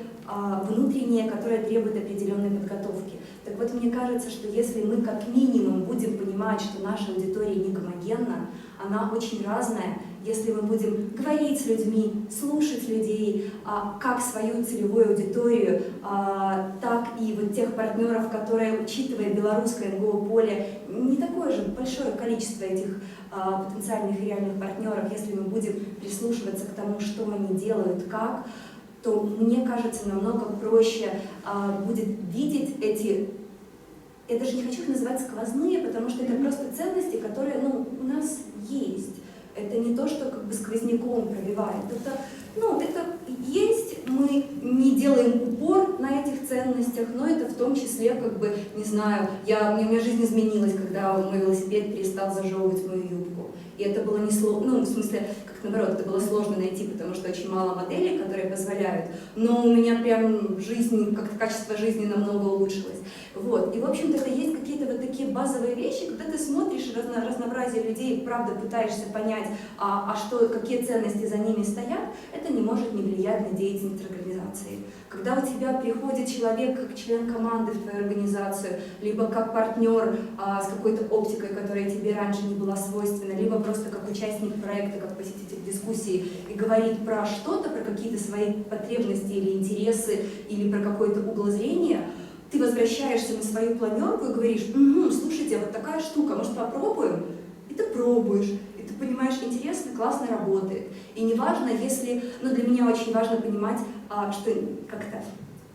внутреннее, которое требует определенной подготовки. Так вот, мне кажется, что если мы как минимум будем понимать, что наша аудитория не гомогенна, она очень разная, если мы будем говорить с людьми, слушать людей, как свою целевую аудиторию, так и вот тех партнеров, которые, учитывая белорусское НГО-поле, не такое же большое количество этих потенциальных и реальных партнеров, если мы будем прислушиваться к тому, что они делают, как, то, мне кажется, намного проще будет видеть эти, я даже не хочу их называть сквозные, потому что это просто ценности, которые у нас есть. Это не то, что сквозняком пробивает. Это есть, мы не делаем упор на этих ценностях, но это в том числе, не знаю, у меня жизнь изменилась, когда мой велосипед перестал зажевывать мою юбку. И это было не сложно, в смысле, наоборот, это было сложно найти, потому что очень мало моделей, которые позволяют, но у меня прям жизнь, как-то качество жизни намного улучшилось. Вот. И, в общем-то, это есть какие-то вот такие базовые вещи, когда ты смотришь разнообразие людей, правда пытаешься понять, какие ценности за ними стоят, это не может не влиять на деятельность организации. Когда у тебя приходит человек как член команды в твою организацию, либо как партнер с какой-то оптикой, которая тебе раньше не была свойственна, либо просто как участник проекта, как посетитель дискуссии, и говорит про что-то, про какие-то свои потребности или интересы, или про какой-то угол зрения, ты возвращаешься на свою планерку и говоришь: слушайте, вот такая штука, может попробуем? И ты пробуешь. И ты понимаешь, интересно, классно работает. И неважно, если, для меня очень важно понимать, что как-то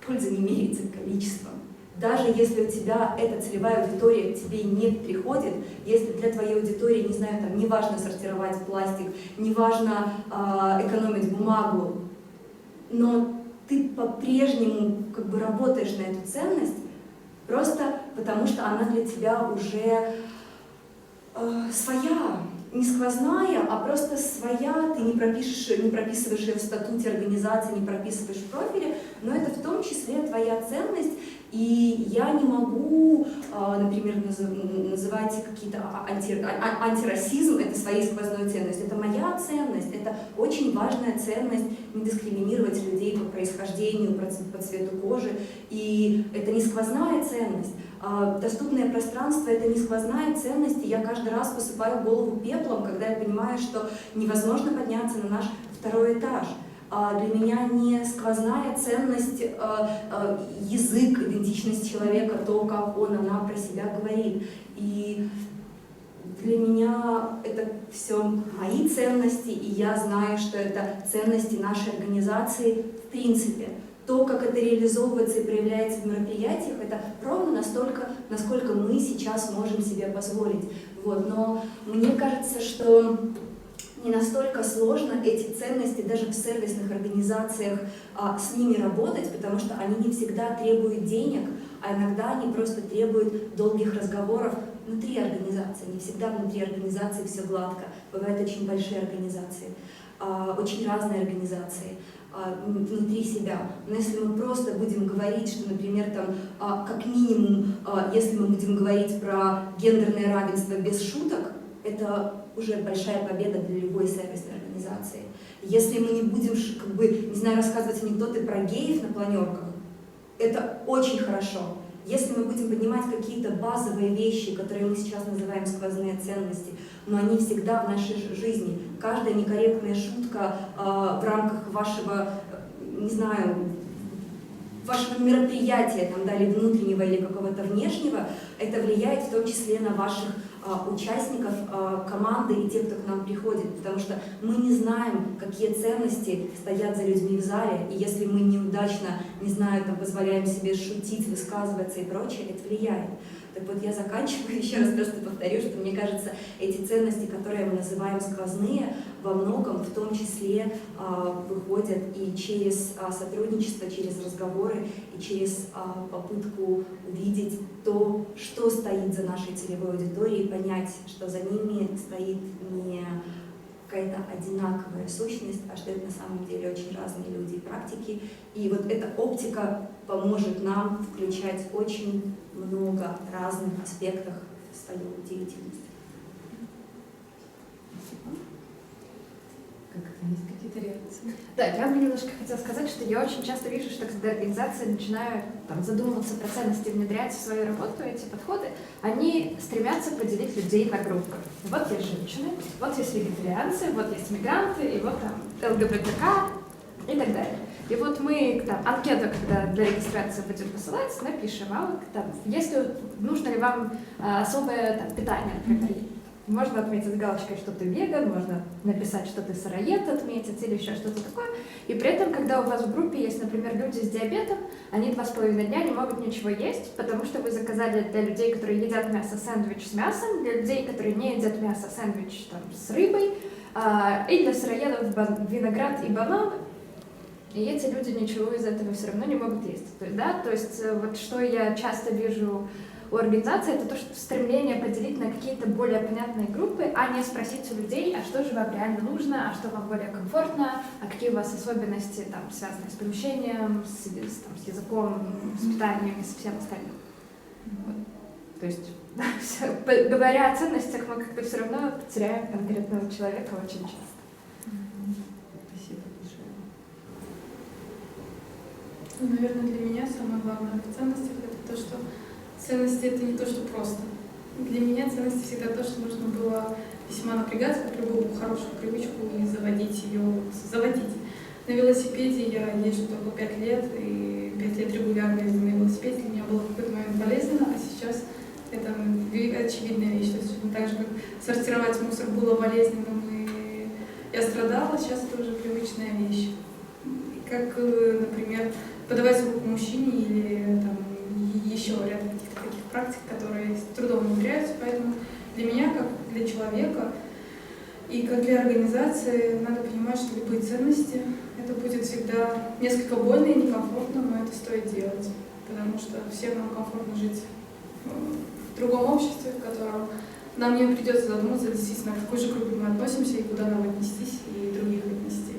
польза не меряется количеством. Даже если у тебя эта целевая аудитория к тебе не приходит, если для твоей аудитории, не знаю, там, не важно сортировать пластик, не важно экономить бумагу, но ты по-прежнему как бы работаешь на эту ценность, просто потому что она для тебя уже своя, не сквозная, а просто своя, ты не прописываешь ее в статуте организации, не прописываешь в профиле, но это в том числе твоя ценность, и я не могу, например, называть какие-то антирасизм, это своей сквозной ценностью. Это моя ценность, это очень важная ценность не дискриминировать людей по происхождению, по цвету кожи, и это не сквозная ценность. Доступное пространство — это не сквозная ценность, и я каждый раз посыпаю голову пеплом, когда я понимаю, что невозможно подняться на наш второй этаж. Для меня не сквозная ценность язык, идентичность человека, то, как он, она про себя говорит. И для меня это все мои ценности, и я знаю, что это ценности нашей организации в принципе. То, как это реализовывается и проявляется в мероприятиях, это ровно настолько, насколько мы сейчас можем себе позволить. Вот. Но мне кажется, что не настолько сложно эти ценности даже в сервисных организациях с ними работать, потому что они не всегда требуют денег, а иногда они просто требуют долгих разговоров внутри организации. Не всегда внутри организации все гладко. Бывают очень большие организации, очень разные организации внутри себя. Но если мы просто будем говорить, что, например, там, как минимум, если мы будем говорить про гендерное равенство без шуток, это уже большая победа для любой сервисной организации. Если мы не будем, как бы, не знаю, рассказывать анекдоты про геев на планерках, это очень хорошо. Если мы будем поднимать какие-то базовые вещи, которые мы сейчас называем сквозные ценности, но они всегда в нашей жизни. Каждая некорректная шутка в рамках вашего, не знаю, вашего мероприятия, там, да, или внутреннего, или какого-то внешнего, это влияет в том числе на ваших участников команды и тех, кто к нам приходит, потому что мы не знаем, какие ценности стоят за людьми в зале, и если мы неудачно, не знаю, там, позволяем себе шутить, высказываться и прочее, это влияет. Так вот, я заканчиваю, еще раз просто повторю, что мне кажется, эти ценности, которые мы называем сквозные, во многом в том числе выходят и через сотрудничество, через разговоры, и через попытку увидеть то, что стоит за нашей целевой аудиторией, понять, что за ними стоит не какая-то одинаковая сущность, а что это на самом деле очень разные люди и практики. И вот эта оптика поможет нам включать очень много разных аспектов в свою деятельность. Как-то есть какие-то реакции? Да, я бы немножко хотела сказать, что я очень часто вижу, что когда организации начинают там, задумываться про ценности, внедрять в свою работу эти подходы, они стремятся поделить людей на группы. Вот есть женщины, вот есть вегетарианцы, вот есть мигранты, и вот там ЛГБТК и так далее. И вот мы там анкету, когда для регистрации будем посылать, напишем, а вот там, если нужно ли вам особое там, питание, например, можно отметить галочкой, что ты веган, можно написать, что ты сыроед, отметить или еще что-то такое. И при этом, когда у вас в группе есть, например, люди с диабетом, они 2,5 дня не могут ничего есть, потому что вы заказали для людей, которые едят мясо, сэндвич с мясом, для людей, которые не едят мясо, сэндвич там, с рыбой, и для сыроедов виноград и бананы. И эти люди ничего из этого все равно не могут есть. То есть вот что я часто вижу у организации, это то, что стремление поделить на какие-то более понятные группы, а не спросить у людей, а что же вам реально нужно, а что вам более комфортно, а какие у вас особенности, там, связанные с помещением, с языком, с питанием и со всем остальным. Вот. То есть, говоря о ценностях, мы как бы все равно теряем конкретного человека очень часто. Наверное, для меня самое главное в ценностях — это то, что ценности — это не то, что просто. Для меня ценности всегда то, что нужно было весьма напрягаться, как любую хорошую привычку, и заводить ее. На велосипеде я езжу только 5 лет, и 5 лет регулярно езжу на велосипеде. Для меня было в какой-то момент болезненно, а сейчас это очевидная вещь. То есть так же, как сортировать мусор было болезненным, и я страдала, сейчас это уже привычная вещь. Как, например, подавать руку мужчине или там, еще ряда каких-то таких практик, которые с трудом внедряются. Поэтому для меня, как для человека и как для организации, надо понимать, что любые ценности — это будет всегда несколько больно и некомфортно, но это стоит делать. Потому что всем нам комфортно жить в другом обществе, в котором нам не придется задуматься действительно, к какой же группе мы относимся и куда нам отнестись и других отнести.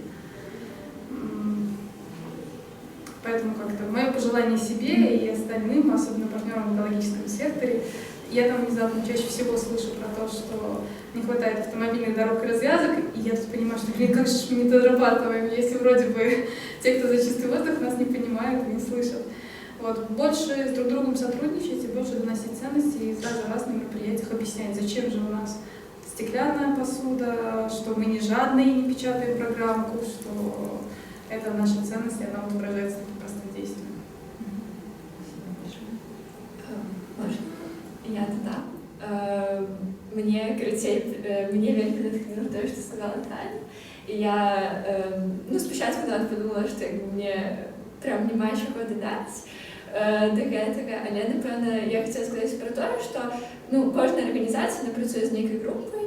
Поэтому как-то мое пожелание себе и остальным, особенно партнерам в экологическом секторе, я там внезапно чаще всего слышу про то, что не хватает автомобильных дорог и развязок, и я тут понимаю, что, блин, как же мы не дорабатываем, если вроде бы те, кто за чистый воздух, нас не понимают и не слышат. Вот. Больше с друг другом сотрудничать и больше доносить ценности и из раза в раз на мероприятиях объяснять, зачем же у нас стеклянная посуда, что мы не жадные и не печатаем программку, что это наша ценность, и она выражается таким простым действием. Я да. Мне вельмі натхнило те, що сказала Таня. І я спочатку навіть подумала, що мені прям немає чого додати до гэтага, але, напевно, я хотела сказать про то, что кожная организация працуе з нейкай группой,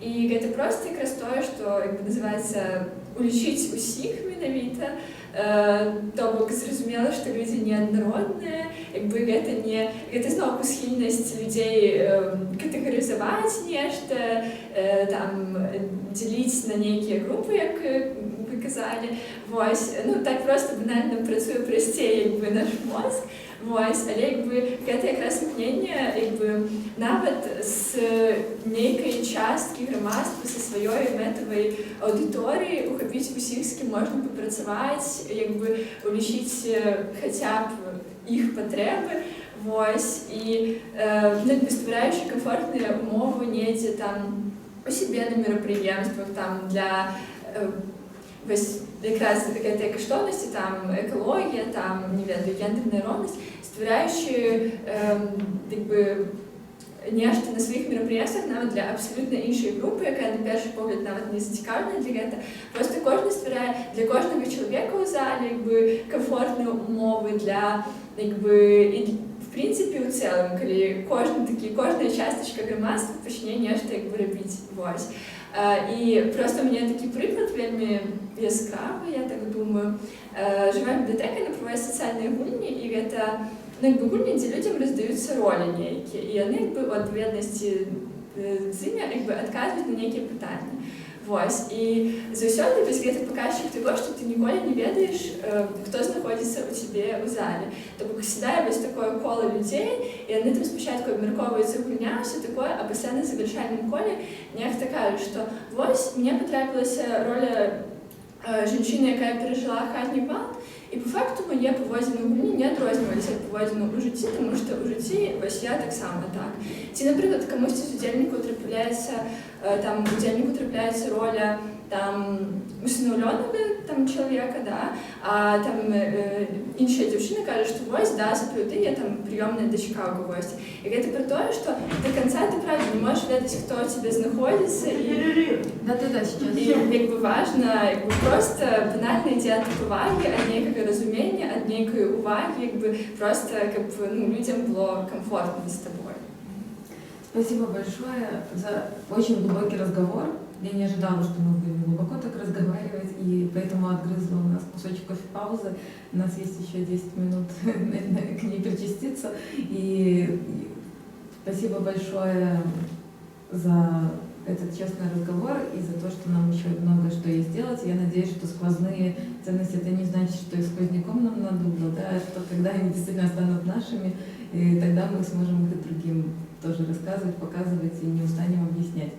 і гэта просто якраз тое, што называецца улічыць усіх менавіта, то бок зразумела, што людзі неаднародныя, гэта зноў схільнасць людзей катэгарызаваць нешта, дзеліць на нейкія групы, як вы казалі. Так просто банальна працуе прасцей наш мозг. Але гэта якраз імкненне нават з нейкай часткі грамадства са сваёй мэтавай аўдыторыі ухапіць усіх, з кім можна папрацаваць, улічыць хаця б іх патрэбы, і ствараючы камфортныя умовы недзе там у сябе на мерапрыемствах для якраз гэтай каштоўнасці, экалогія, гендерная роўнасць, ствараючы нешта на сваіх мерапрыемствах нават для абсалютна іншай групы, якая на першы погляд нават не зацікаўлена для гэта. Просто кожны стварае для кожнага чалавека ў зале камфортныя умовы для в прынцыпе ў цэлым, калі кожная частачка грамадства пачне нешта рабіць. І просто у мяне такі прыклад вельмі яскравы, я так думаю. Жывая бібліятэка, яна праводзіць сацыяльныя гульні, і гэта гульні, дзе людзям раздаюцца ролі нейкія, і яны у адпаведнасці з імі адказваюць на нейкія пытанні. І заўсёды гэта паказчык таго, што ты ніколі не ведаеш, хто знаходзіцца ў цябе ў зале. То бок сядае такое кола людзей, і яны спачатку абмяркоўваюцца гульня, ўсё такое, а пасля на завяршальным коле нехта кажа, што мне патрапілася роля жанчыны, якая перажыла хатні гвалт, і па факту мае паводзіны ў гульні не адрозніваліся ад паводзінаў у жыцці, таму што ў жыцці я таксама так. Ці, напрыклад, камусьці з удзельнікаў трапляецца роля усыноўлёнага чалавека, а іншая дзяўчына кажа, што сапраўды я прыёмная дачка ў кагосьці. І гэта пра тое, што да канца ты правда не можаш ведаць, хто ў цябе знаходзіцца, і важна проста банальна ідзе ад павагі, ад нейкага разумення, ад нейкай увагі, просто каб людзям было комфортно з тобой. Спасибо большое за очень глубокий разговор. Я не ожидала, что мы будем глубоко так разговаривать, и поэтому отгрызла у нас кусочек кофе-паузы. У нас есть еще 10 минут к ней причаститься. И спасибо большое за этот честный разговор и за то, что нам еще много что есть делать. Я надеюсь, что сквозные ценности — это не значит, что их сквозняком нам надуло, что когда они действительно станут нашими, и тогда мы сможем их и другим тоже рассказывать, показывать и не устанем объяснять.